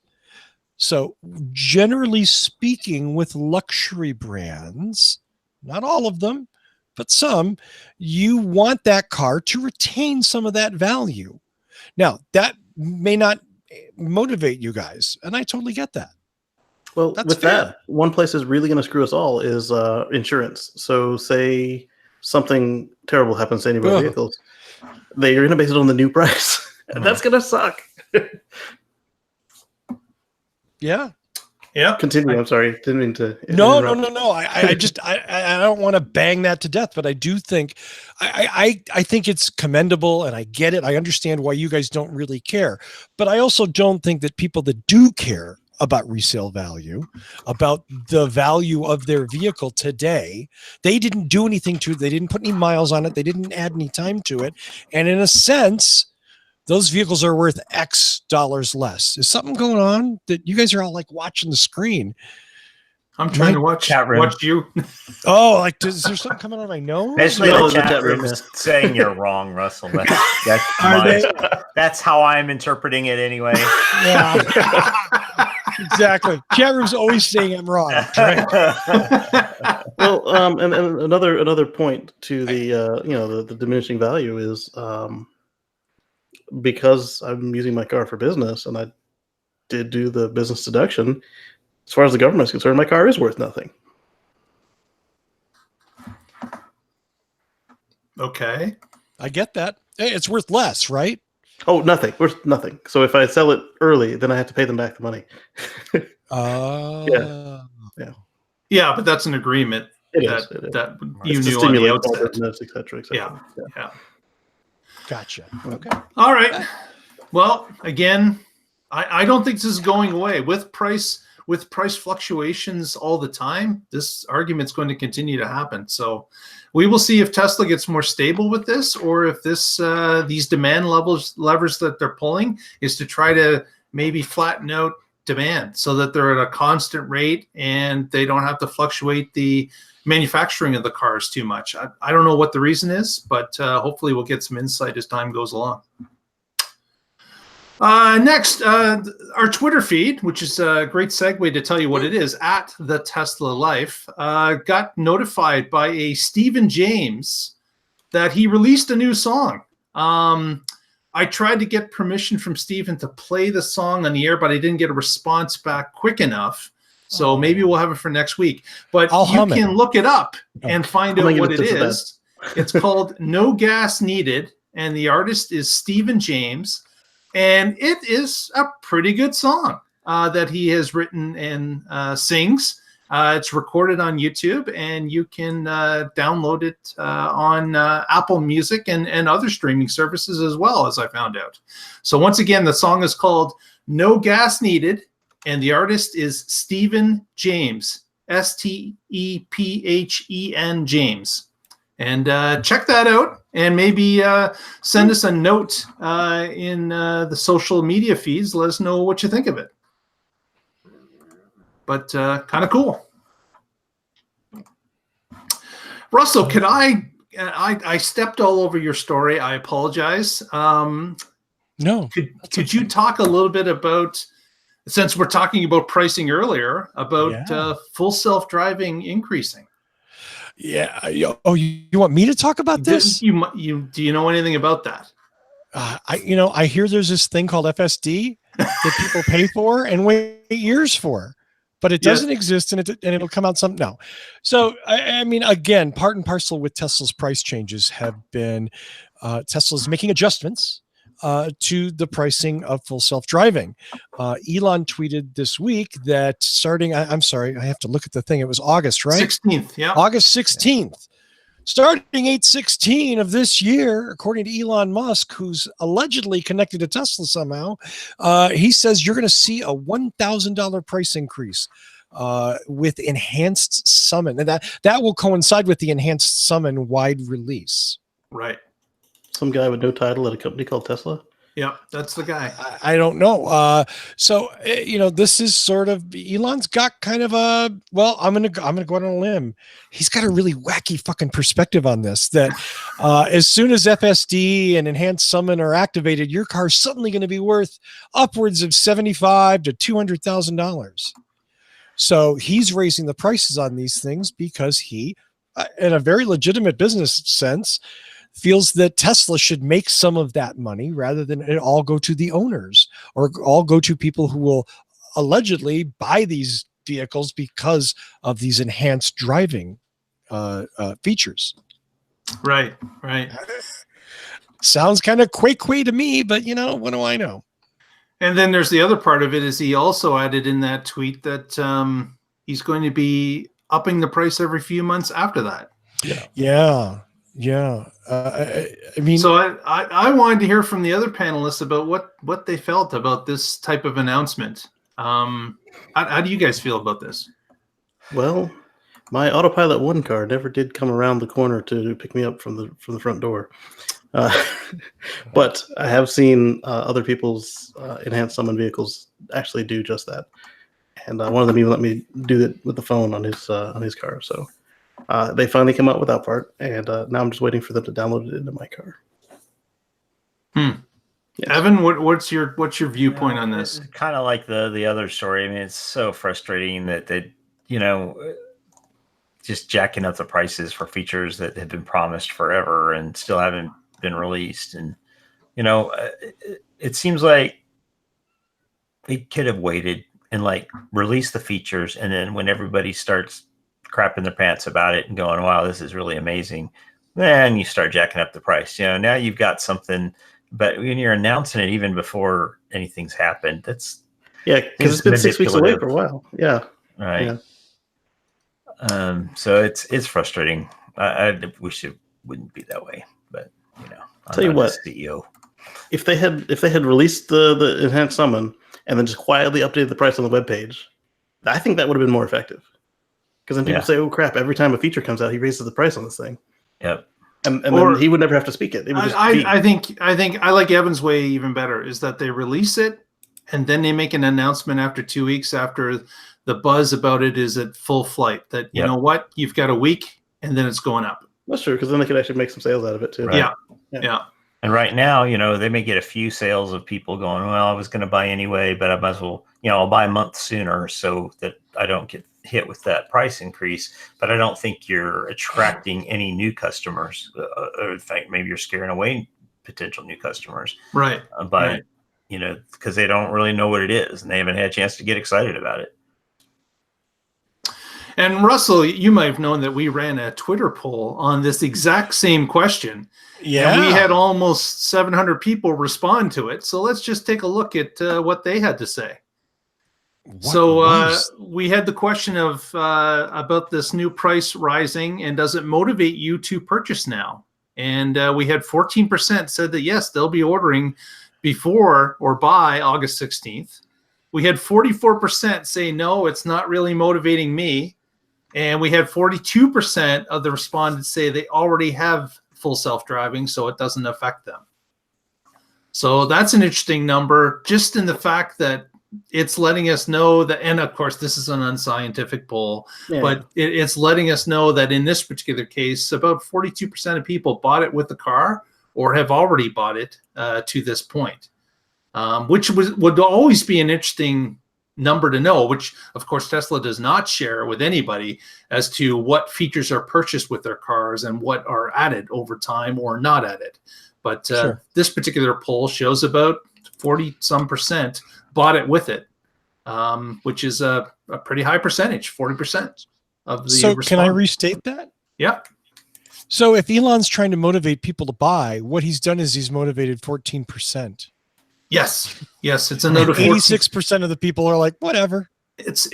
B: So generally speaking, with luxury brands, not all of them, but some, you want that car to retain some of that value. Now, that may not motivate you guys, and I totally get that.
D: Well,
B: That's
D: with
B: fair.
D: that, one place is really going to screw us all is insurance. So say something terrible happens to any of our vehicles, they're going to base it on the new price. And that's going to suck.
B: Yeah.
A: Yeah.
D: Continue. I'm sorry. Didn't mean to.
B: No. I just I don't want to bang that to death, but I do think I think it's commendable, and I get it. I understand why you guys don't really care, but I also don't think that people that do care about resale value, about the value of their vehicle today, they didn't do anything to it. They didn't put any miles on it. They didn't add any time to it, and in a sense, those vehicles are worth X dollars less. Is something going on that you guys are all like watching the screen?
A: I'm trying to watch you.
B: Oh, like, is there something coming out of my nose?
C: Basically,
D: No,
C: the
D: the
C: chat room is saying you're wrong, Russell. That's how I'm interpreting it anyway.
B: Yeah, exactly. Chat room's always saying I'm wrong. Right?
D: Well, and another point to the diminishing value is because I'm using my car for business, and I did do the business deduction. As far as the government is concerned, my car is worth nothing.
A: Okay.
B: I get that. Hey, it's worth less, right?
D: Oh, nothing. Worth nothing. So if I sell it early, then I have to pay them back the money.
A: Yeah, but that's an agreement
D: It is.
A: that
D: It's
A: you
D: to
A: knew on the
D: stimulate
A: outset.
D: business, et cetera, et cetera.
A: Yeah.
B: Gotcha. Okay.
A: All right. Well, again, I don't think this is going away with price fluctuations all the time. This argument's going to continue to happen. So we will see if Tesla gets more stable with this, or if these demand levers that they're pulling is to try to maybe flatten out demand so that they're at a constant rate and they don't have to fluctuate the manufacturing of the cars too much. I don't know what the reason is, but hopefully we'll get some insight as time goes along. Next, our Twitter feed, which is a great segue to tell you what it is, at the Tesla Life, got notified by a Stephen James that he released a new song. I tried to get permission from Stephen to play the song on the air, but I didn't get a response back quick enough. So maybe we'll have it for next week. But you can look it up and find out what it is. It's called No Gas Needed, and the artist is Stephen James. And it is a pretty good song that he has written and sings. It's recorded on YouTube, and you can download it on Apple Music and other streaming services as well, as I found out. So once again, the song is called No Gas Needed, and the artist is Stephen James, Stephen James. And check that out, and maybe send us a note in the social media feeds. Let us know what you think of it. But kind of cool. Russell, could I stepped all over your story. I apologize.
B: No.
A: Could you talk a little bit about, since we're talking about pricing earlier, about full self-driving increasing?
B: Yeah. Oh, you want me to talk about this?
A: Do you know anything about that?
B: I hear there's this thing called FSD that people pay for and wait years for, but it doesn't exist, and it'll come out no. So I mean, again, part and parcel with Tesla's price changes have been Tesla's making adjustments to the pricing of full self-driving. Elon tweeted this week that starting, I'm sorry, I have to look at the thing. It was August, right?
A: 16th, yeah.
B: August 16th. Starting 8/16 of this year, according to Elon Musk, who's allegedly connected to Tesla somehow, he says you're going to see a $1,000 price increase with enhanced summon. And that will coincide with the enhanced summon wide release.
A: Right.
D: Some guy with no title at a company called Tesla.
A: Yeah, that's the guy.
B: I don't know. So this is sort of, Elon's got kind of a, well, I'm gonna go out on a limb. He's got a really wacky fucking perspective on this. That as soon as FSD and enhanced summon are activated, your car's suddenly going to be worth upwards of $75,000 to $200,000. So he's raising the prices on these things because he, in a very legitimate business sense, feels that Tesla should make some of that money rather than it all go to the owners or all go to people who will allegedly buy these vehicles because of these enhanced driving features.
A: Right.
B: Sounds kind of quay to me, but what do I know?
A: And then there's the other part of it is he also added in that tweet that he's going to be upping the price every few months after that.
B: Yeah. I mean,
A: so I wanted to hear from the other panelists about what they felt about this type of announcement. How do you guys feel about this?
D: Well, my Autopilot 1 car never did come around the corner to pick me up from the front door, but I have seen other people's enhanced summon vehicles actually do just that, and one of them even let me do it with the phone on his car. So. They finally come out with that part, and now I'm just waiting for them to download it into my car.
A: Yes. Evan, what's your viewpoint on this?
C: Kind of like the other story. I mean, it's so frustrating that they, just jacking up the prices for features that have been promised forever and still haven't been released. And it seems like they could have waited and release the features, and then when everybody starts crapping their pants about it and going, wow, this is really amazing, then you start jacking up the price. Now you've got something, but when you're announcing it even before anything's happened, because
D: it's been 6 weeks away for a while. Yeah.
C: Right. Yeah. So it's frustrating. I wish it wouldn't be that way, but
D: I'll tell you what, CEO, if they had released the enhanced summon and then just quietly updated the price on the webpage, I think that would have been more effective. Because then people say, "Oh crap!" Every time a feature comes out, he raises the price on this thing.
C: Yep.
D: And then he would never have to speak it. It would just
A: I think I like Evan's way even better. Is that they release it, and then they make an announcement after 2 weeks after the buzz about it is at full flight that, you
C: Yep.
A: know what, you've got a week and then it's going up.
D: That's true, because then they could actually make some sales out of it too.
C: Right.
A: Yeah.
D: Yeah.
A: Yeah.
C: And right now, they may get a few sales of people going, well, I was going to buy anyway, but I might as well, I'll buy a month sooner so that I don't get hit with that price increase. But I don't think you're attracting any new customers. Or in fact, maybe you're scaring away potential new customers
A: Right.
C: by,
A: Right.
C: because they don't really know what it is and they haven't had a chance to get excited about it.
A: And Russell, you might have known that we ran a Twitter poll on this exact same question.
B: Yeah.
A: And we had almost 700 people respond to it. So let's just take a look at what they had to say. We had the question of about this new price rising and does it motivate you to purchase now? And we had 14% said that yes, they'll be ordering before or by August 16th. We had 44% say no, it's not really motivating me. And we had 42% of the respondents say they already have full self-driving, so it doesn't affect them. So that's an interesting number, just in the fact that it's letting us know that, and of course, this is an unscientific poll, but it's letting us know that in this particular case, about 42% of people bought it with the car or have already bought it to this point, which would always be an interesting number to know, which of course Tesla does not share with anybody as to what features are purchased with their cars and what are added over time or not added. But this particular poll shows about 40% bought it with it, which is a pretty high percentage, 40% of the
B: So can I
A: respondents.
B: restate that?
A: Yeah.
B: So if Elon's trying to motivate people to buy, what he's done is he's motivated 14%.
A: Yes. It's another
B: 86% of the people are like, whatever.
A: It's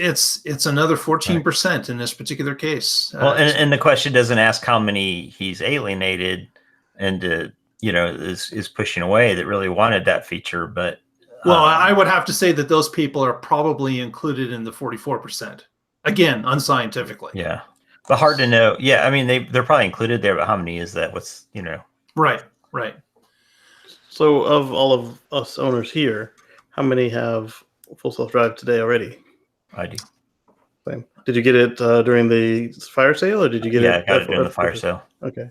A: another 14% in this particular case.
C: Well, and the question doesn't ask how many he's alienated and is pushing away that really wanted that feature. But
A: I would have to say that those people are probably included in the 44%. Again, unscientifically.
C: Yeah, but hard to know. Yeah, I mean they're probably included there, but how many is that?
A: Right.
D: So of all of us owners here, how many have full self-drive today already?
C: I do.
D: Same. Did you get it during the fire sale, or did you get it?
C: Yeah, I got it during the fire sale.
D: Okay.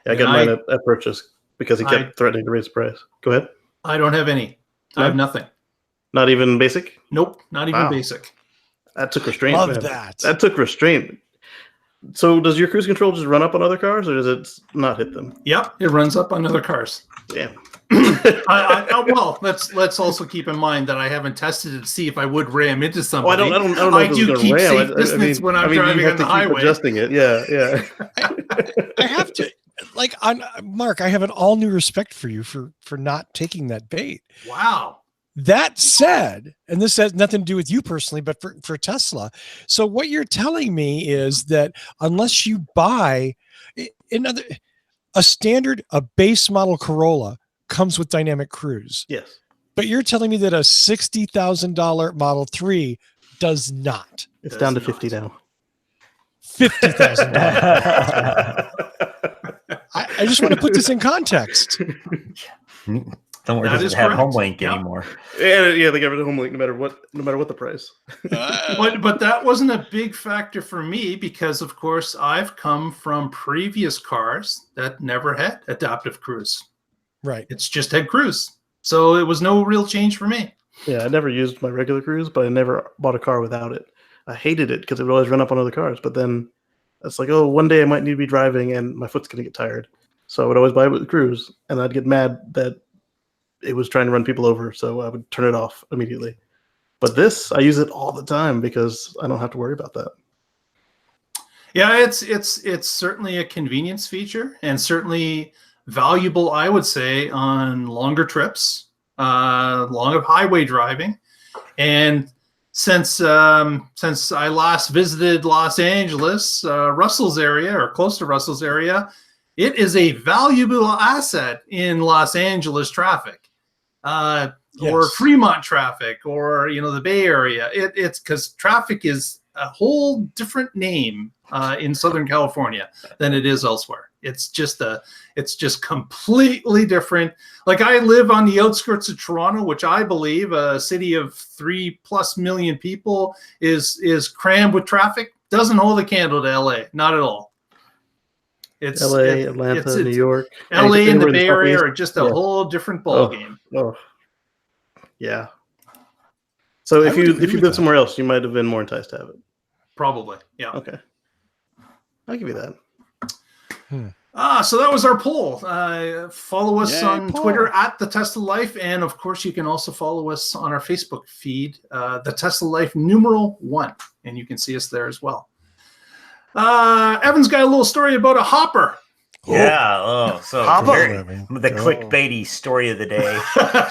D: Yeah, I got mine at purchase because he kept threatening to raise the price. Go ahead.
A: I don't have any. I have nothing.
D: Not even basic?
A: Nope, not even basic.
D: That took restraint.
B: Love
D: man.
B: that.
D: That took restraint. So does your cruise control just run up on other cars, or does it not hit them?
A: Yep, it runs up on other cars.
D: Damn.
A: Well, let's also keep in mind that I haven't tested it to see if I would ram into somebody.
D: I don't know if
A: do
D: it's
A: keep
D: ram.
A: safe distance when I'm
D: you
A: driving
D: have
A: on
D: to
A: the
D: keep
A: highway.
D: adjusting it. Yeah.
B: I have to, Mark, I have an all new respect for you for not taking that bait.
A: Wow.
B: That said, and this has nothing to do with you personally, but for Tesla. So what you're telling me is that unless you buy a base model Corolla comes with dynamic cruise.
D: Yes.
B: But you're telling me that a $60,000 Model 3 does not.
D: It's down to 50 now.
B: $50,000. I just want to put this in context.
C: Don't worry,
A: That
C: doesn't
A: is
C: have
A: correct.
C: HomeLink
A: Yeah.
C: anymore.
D: Yeah, they got rid of HomeLink no matter what the price.
A: But that wasn't a big factor for me because, of course, I've come from previous cars that never had adaptive cruise.
B: Right.
A: It's just had cruise. So it was no real change for me.
D: Yeah, I never used my regular cruise, but I never bought a car without it. I hated it because it would always run up on other cars. But then it's like, oh, one day I might need to be driving and my foot's going to get tired. So I would always buy it with the cruise, and I'd get mad that it was trying to run people over, so I would turn it off immediately. But this, I use it all the time because I don't have to worry about that.
A: Yeah, it's certainly a convenience feature and certainly valuable, I would say, on longer trips, long of highway driving. And since I last visited Los Angeles, Russell's area or close to Russell's area, it is a valuable asset in Los Angeles traffic, or Fremont traffic, or the Bay Area. It's because traffic is a whole different name in Southern California than it is elsewhere. It's just completely different. Like, I live on the outskirts of Toronto, which I believe a city of 3+ million people is crammed with traffic. Doesn't hold a candle to LA, not at all. It's
E: LA, Atlanta, New York.
A: LA and the
E: anywhere in
A: Bay Area
E: Southeast.
A: are just a
E: Yeah.
A: whole different ball game.
E: Oh, yeah. So
B: I
E: if
B: would
E: you
B: agree with
E: lived
B: that.
E: somewhere else, you might have been more enticed to have it.
A: Probably, yeah.
E: Okay, I'll give you that.
A: So that was our poll. Follow us
B: Yay,
A: on
B: poll.
A: Twitter at The Tesla Life. And of course, you can also follow us on our Facebook feed, The Tesla Life #1. And you can see us there as well. Evan's got a little story about a hopper.
C: Yeah. Oh, so
B: Hopper.
C: very,
B: Evan,
C: the
B: go.
C: clickbaity story of the day.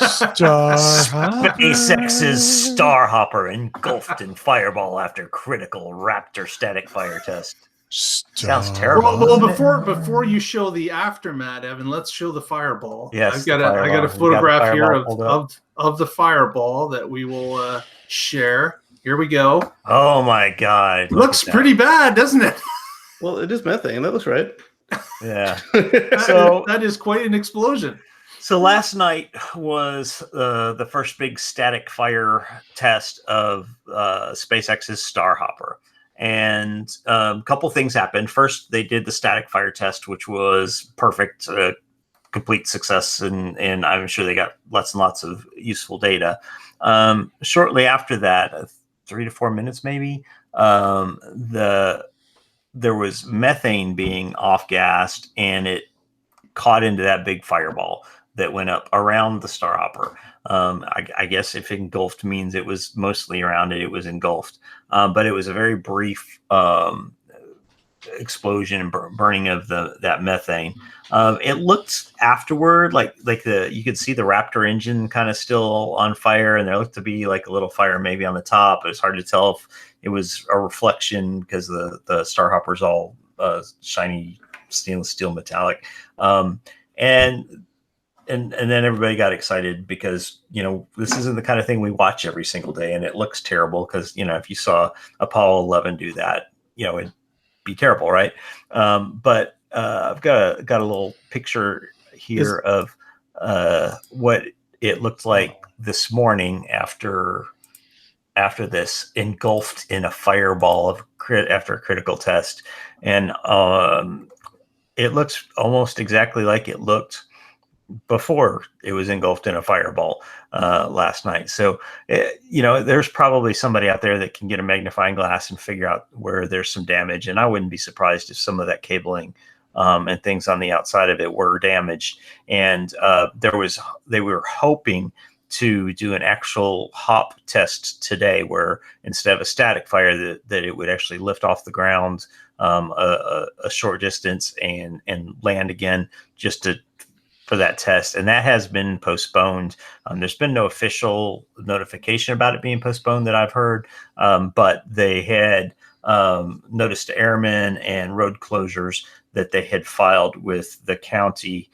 B: Star
C: SpaceX's Star Hopper engulfed in fireball after critical Raptor static fire test. Sounds terrible.
A: Well,
C: doesn't it?
A: before you show the aftermath, Evan, let's show the fireball.
C: Yes,
A: I got
C: the
A: a
C: fireball.
A: photograph
C: You
A: here
C: got the fireball
A: of the fireball that we will share. Here we go.
C: Oh my God! Look
A: Looks
C: at that.
A: pretty bad, doesn't it?
E: Well, it is methane. That looks right.
C: Yeah.
A: So that is quite an explosion.
C: So last night was the first big static fire test of SpaceX's Star Hopper. And a couple things happened. First, they did the static fire test, which was perfect, complete success, and I'm sure they got lots and lots of useful data. Shortly after that, 3 to 4 minutes maybe, there was methane being off-gassed, and it caught into that big fireball that went up around the Star Hopper. I guess if engulfed means it was mostly around it, it was engulfed. But it was a very brief explosion and burning of that methane. It looked afterward like you could see the Raptor engine kind of still on fire, and there looked to be like a little fire maybe on the top. It was hard to tell if it was a reflection because the Star Hopper's all shiny stainless steel metallic. And then everybody got excited because, this isn't the kind of thing we watch every single day, and it looks terrible because, if you saw Apollo 11 do that, it'd be terrible, right? But I've got a little picture here of what it looked like this morning after this, engulfed in a fireball after a critical test. And it looks almost exactly like it looked before it was engulfed in a fireball last night. So, there's probably somebody out there that can get a magnifying glass and figure out where there's some damage. And I wouldn't be surprised if some of that cabling and things on the outside of it were damaged. And they were hoping to do an actual hop test today, where instead of a static fire, that it would actually lift off the ground a short distance and land again for that test. And that has been postponed. There's been no official notification about it being postponed that I've heard, but they had notice to airmen and road closures that they had filed with the county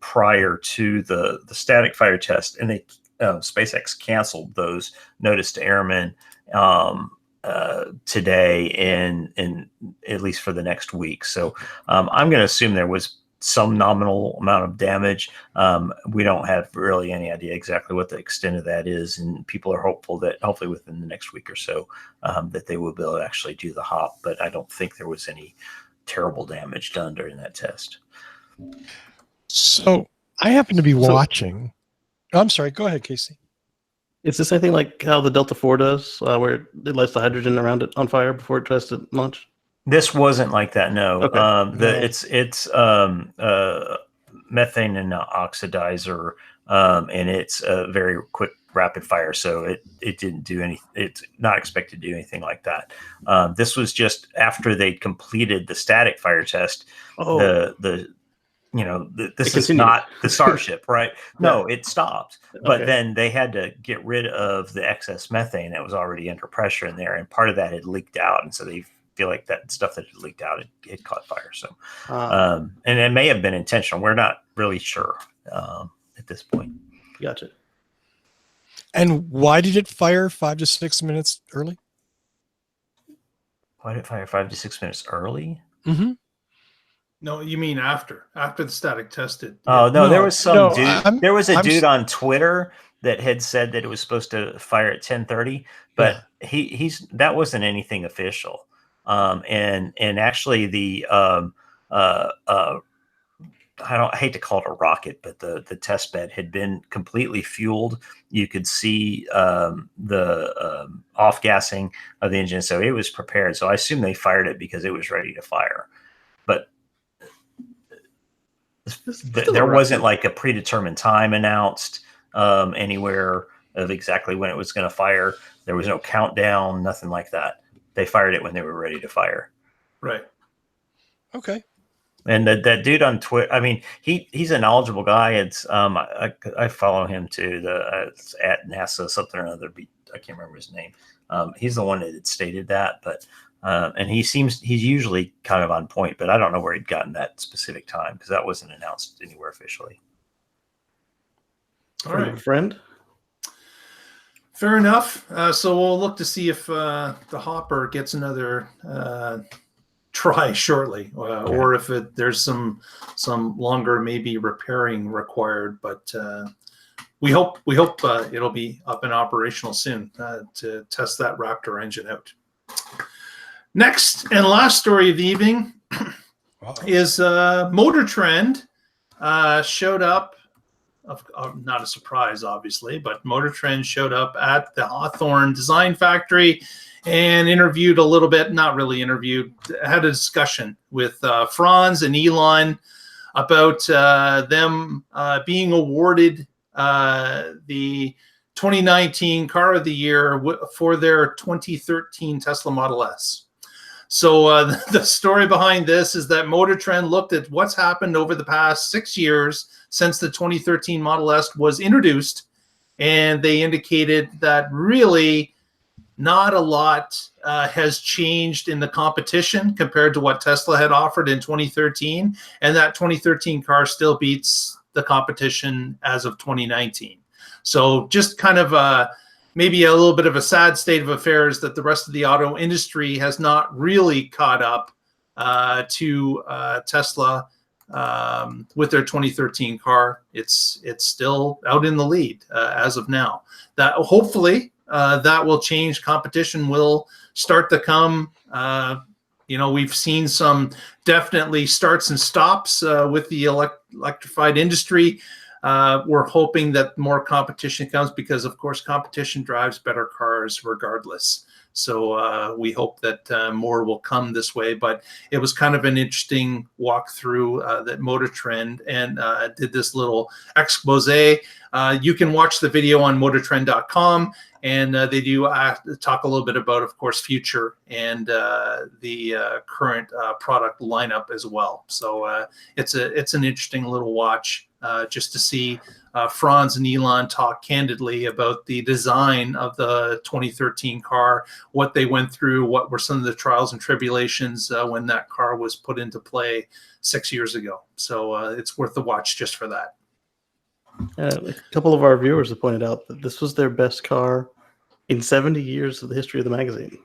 C: prior to the static fire test, and SpaceX canceled those notice to airmen today and at least for the next week. So I'm going to assume there was some nominal amount of damage. We don't have really any idea exactly what the extent of that is, and people are hopeful that hopefully within the next week or so that they will be able to actually do the hop. But I don't think there was any terrible damage done during that test.
B: So I happen to be watching. I'm sorry. Go ahead, Casey.
E: Is this anything like how the Delta IV does, where it lights the hydrogen around it on fire before it tries to launch?
C: This wasn't like that. No.
E: Okay.
B: No.
C: It's methane and oxidizer, and it's a very quick, rapid fire. So it didn't do any. It's not expected to do anything like that. This was just after they'd completed the static fire test.
E: Oh.
C: This is not the Starship, right? No, it stopped. But
E: Okay.
C: then they had to get rid of the excess methane that was already under pressure in there, and part of that had leaked out, and so they feel like that stuff that had leaked out it caught fire. So, and it may have been intentional. We're not really sure at this point.
E: Gotcha.
B: And why did it fire 5 to 6 minutes early?
C: Why did it fire 5 to 6 minutes early?
B: Mm-hmm.
A: No, you mean after the static tested?
C: Oh no, there was some
B: no,
C: dude. There was a
B: I'm
C: dude on Twitter that had said that it was supposed to fire at 10:30, but that wasn't anything official. And actually the I hate to call it a rocket, but the test bed had been completely fueled. You could see the off gassing of the engine, so it was prepared. So I assume they fired it because it was ready to fire. But there wasn't like a predetermined time announced anywhere of exactly when it was going to fire. There was no countdown, nothing like that. They fired it when they were ready to fire.
A: Right.
B: Okay.
C: And that dude on Twitter, I mean, he's a knowledgeable guy. It's I follow him too. It's at NASA something or other. I can't remember his name. He's the one that had stated that, but and he's usually kind of on point, but I don't know where he'd gotten that specific time because that wasn't announced anywhere officially.
A: All right.
E: Friend.
A: Fair enough. So we'll look to see if the Hopper gets another try shortly, or if there's some longer maybe repairing required. But we hope it'll be up and operational soon to test that Raptor engine out. Next and last story of the evening is Motor Trend showed up. Not a surprise, obviously, but Motor Trend showed up at the Hawthorne Design Factory and interviewed a little bit, not really interviewed, had a discussion with Franz and Elon about them being awarded the 2019 Car of the Year for their 2013 Tesla Model S. So the story behind this is that Motor Trend looked at what's happened over the past 6 years since the 2013 Model S was introduced, and they indicated that really not a lot has changed in the competition compared to what Tesla had offered in 2013, and that 2013 car still beats the competition as of 2019. So just kind of maybe a little bit of a sad state of affairs that the rest of the auto industry has not really caught up to Tesla with their 2013 car. It's still out in the lead as of now. That hopefully that will change. Competition will start to come. We've seen some definitely starts and stops with the electrified industry. We're hoping that more competition comes because, of course, competition drives better cars regardless. So we hope that more will come this way. But it was kind of an interesting walkthrough that Motor Trend and did this little expose. You can watch the video on motortrend.com, and they do talk a little bit about, of course, future and the current product lineup as well. So it's an interesting little watch just to see Franz and Elon talk candidly about the design of the 2013 car, what they went through, what were some of the trials and tribulations when that car was put into play 6 years ago. So it's worth the watch just for that.
E: A couple of our viewers have pointed out that this was their best car in 70 years of the history of the magazine.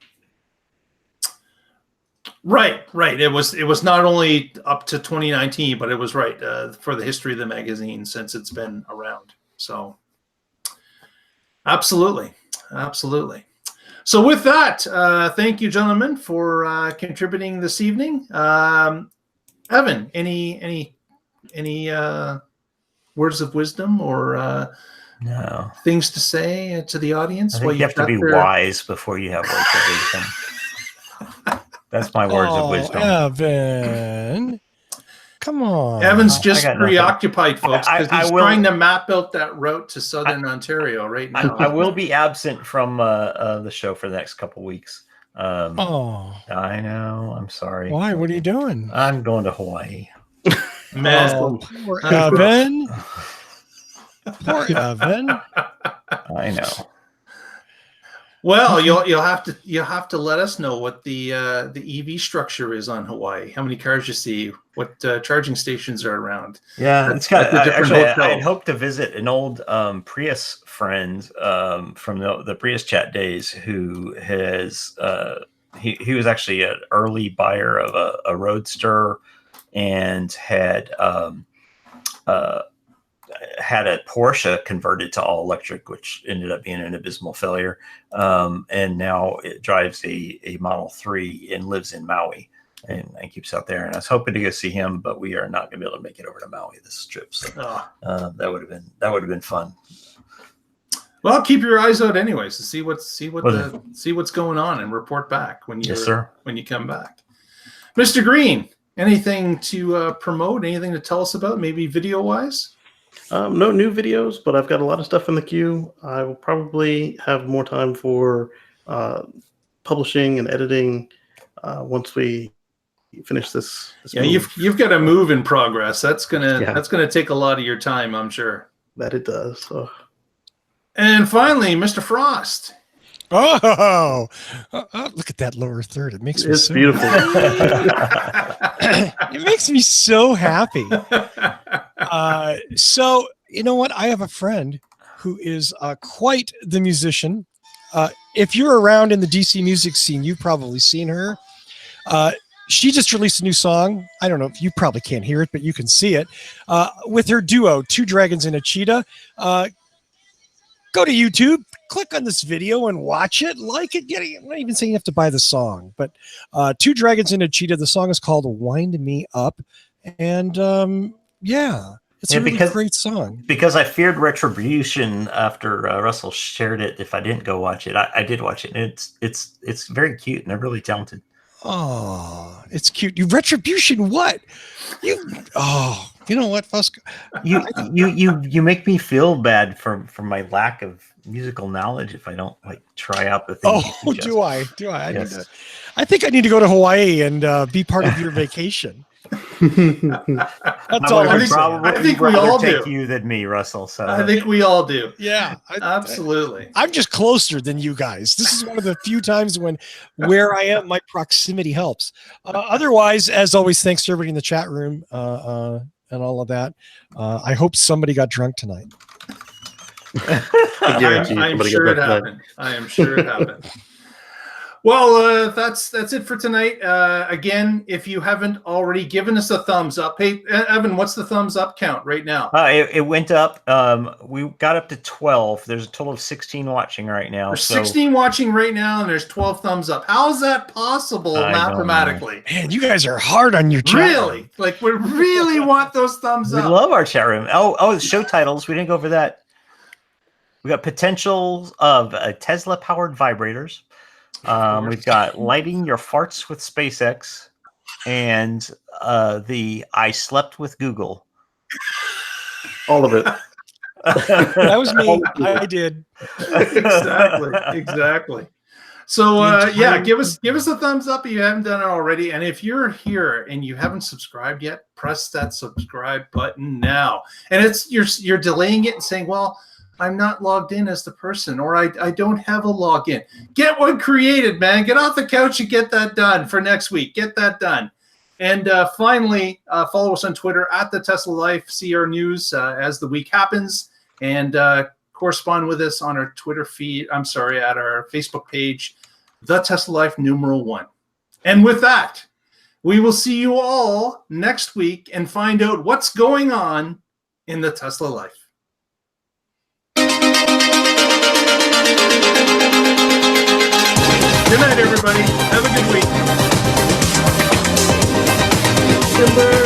A: Right. It was not only up to 2019, but it was right for the history of the magazine since it's been around. So, absolutely. So, with that, thank you, gentlemen, for contributing this evening. Evan, any words of wisdom or
C: No
A: things to say to the audience?
C: I think you have to be wise before you have words of wisdom. That's my words of wisdom.
B: Evan, come on.
A: Evan's just
C: I got
A: preoccupied, folks, because
C: I
A: he's
C: will-
A: trying to map out that route to southern Ontario right now.
C: I will be absent from the show for the next couple weeks.
B: Oh,
C: I know. I'm sorry.
B: why? What are you doing?
C: I'm going to Hawaii.
A: Man,
B: Oh, poor Evan. Poor Evan.
C: I know.
A: well, you'll have to let us know what the EV structure is on Hawaii. How many cars you see? What charging stations are around?
C: Yeah, it's kind of
A: That's a different
C: actually.
A: hotel.
C: I had hoped to visit an old Prius friend from the Prius chat days who has he was actually an early buyer of a Roadster and had had a Porsche converted to all electric, which ended up being an abysmal failure. And now it drives a Model 3 and lives in Maui and keeps out there. And I was hoping to go see him, but we are not going to be able to make it over to Maui this trip. So that would have been fun.
A: Well, keep your eyes out anyways to see what's going on and report back when you when you come back. Mr. Green, anything to promote? Anything to tell us about? Maybe video wise?
E: No new videos, but I've got a lot of stuff in the queue. I will probably have more time for publishing and editing once we finish this
A: yeah,
E: move.
A: you've got a move in progress. That's gonna take a lot of your time, I'm sure.
E: That it does. So.
A: And finally, Mr. Frost.
B: Oh, look at that lower third. It makes me
E: It's
B: so
E: beautiful.
B: It makes me so happy. So, you know what? I have a friend who is quite the musician. If you're around in the DC music scene, you've probably seen her. She just released a new song. I don't know if you probably can't hear it, but you can see it with her duo, Two Dragons and a Cheetah. Go to YouTube, click on this video and watch it, like it. I'm not even saying you have to buy the song, but Two Dragons and a Cheetah. The song is called Wind Me Up. And it's a really great song.
C: Because I feared retribution after Russell shared it. If I didn't go watch it, I did watch it. And it's very cute and they're really talented.
B: Oh, it's cute. You retribution what? You know what, Fusco?
C: You make me feel bad for my lack of musical knowledge if I don't like try out the things.
B: Oh, do I?
C: Yes.
B: I think I need to go to Hawaii and be part of your vacation. That's all.
A: I think we all do.
C: You than me, Russell. So
A: I think we all do.
B: Yeah,
A: absolutely.
B: I'm just closer than you guys. This is one of the few times where I am, my proximity helps. Otherwise, as always, thanks to everybody in the chat room and all of that. I hope somebody got drunk tonight.
A: I'm sure it happened. I am sure it happened. Well, that's it for tonight. Again, if you haven't already given us a thumbs up, hey Evan, what's the thumbs up count right now?
C: It went up. We got up to 12. There's a total of 16 watching right now.
A: There's 16 watching right now, and there's 12 thumbs up. How is that possible mathematically?
B: Man, you guys are hard on your chat.
A: Really? Like we really want those thumbs up.
C: We love our chat room. Oh, the show titles. We didn't go over that. We got potentials of Tesla-powered vibrators. We've got lighting your farts with SpaceX and the I slept with Google.
E: All of it.
B: That was me. I did.
A: Exactly. So give us a thumbs up if you haven't done it already. And if you're here and you haven't subscribed yet, press that subscribe button now. And it's you're delaying it and saying, well, I'm not logged in as the person, or I don't have a login. Get one created, man. Get off the couch and get that done for next week. Get that done. And finally, follow us on Twitter at The Tesla Life. See our news as the week happens. And correspond with us on our Twitter feed. At our Facebook page, The Tesla Life #1. And with that, we will see you all next week and find out what's going on in the Tesla life. Good night, everybody. Have a good week. Timber.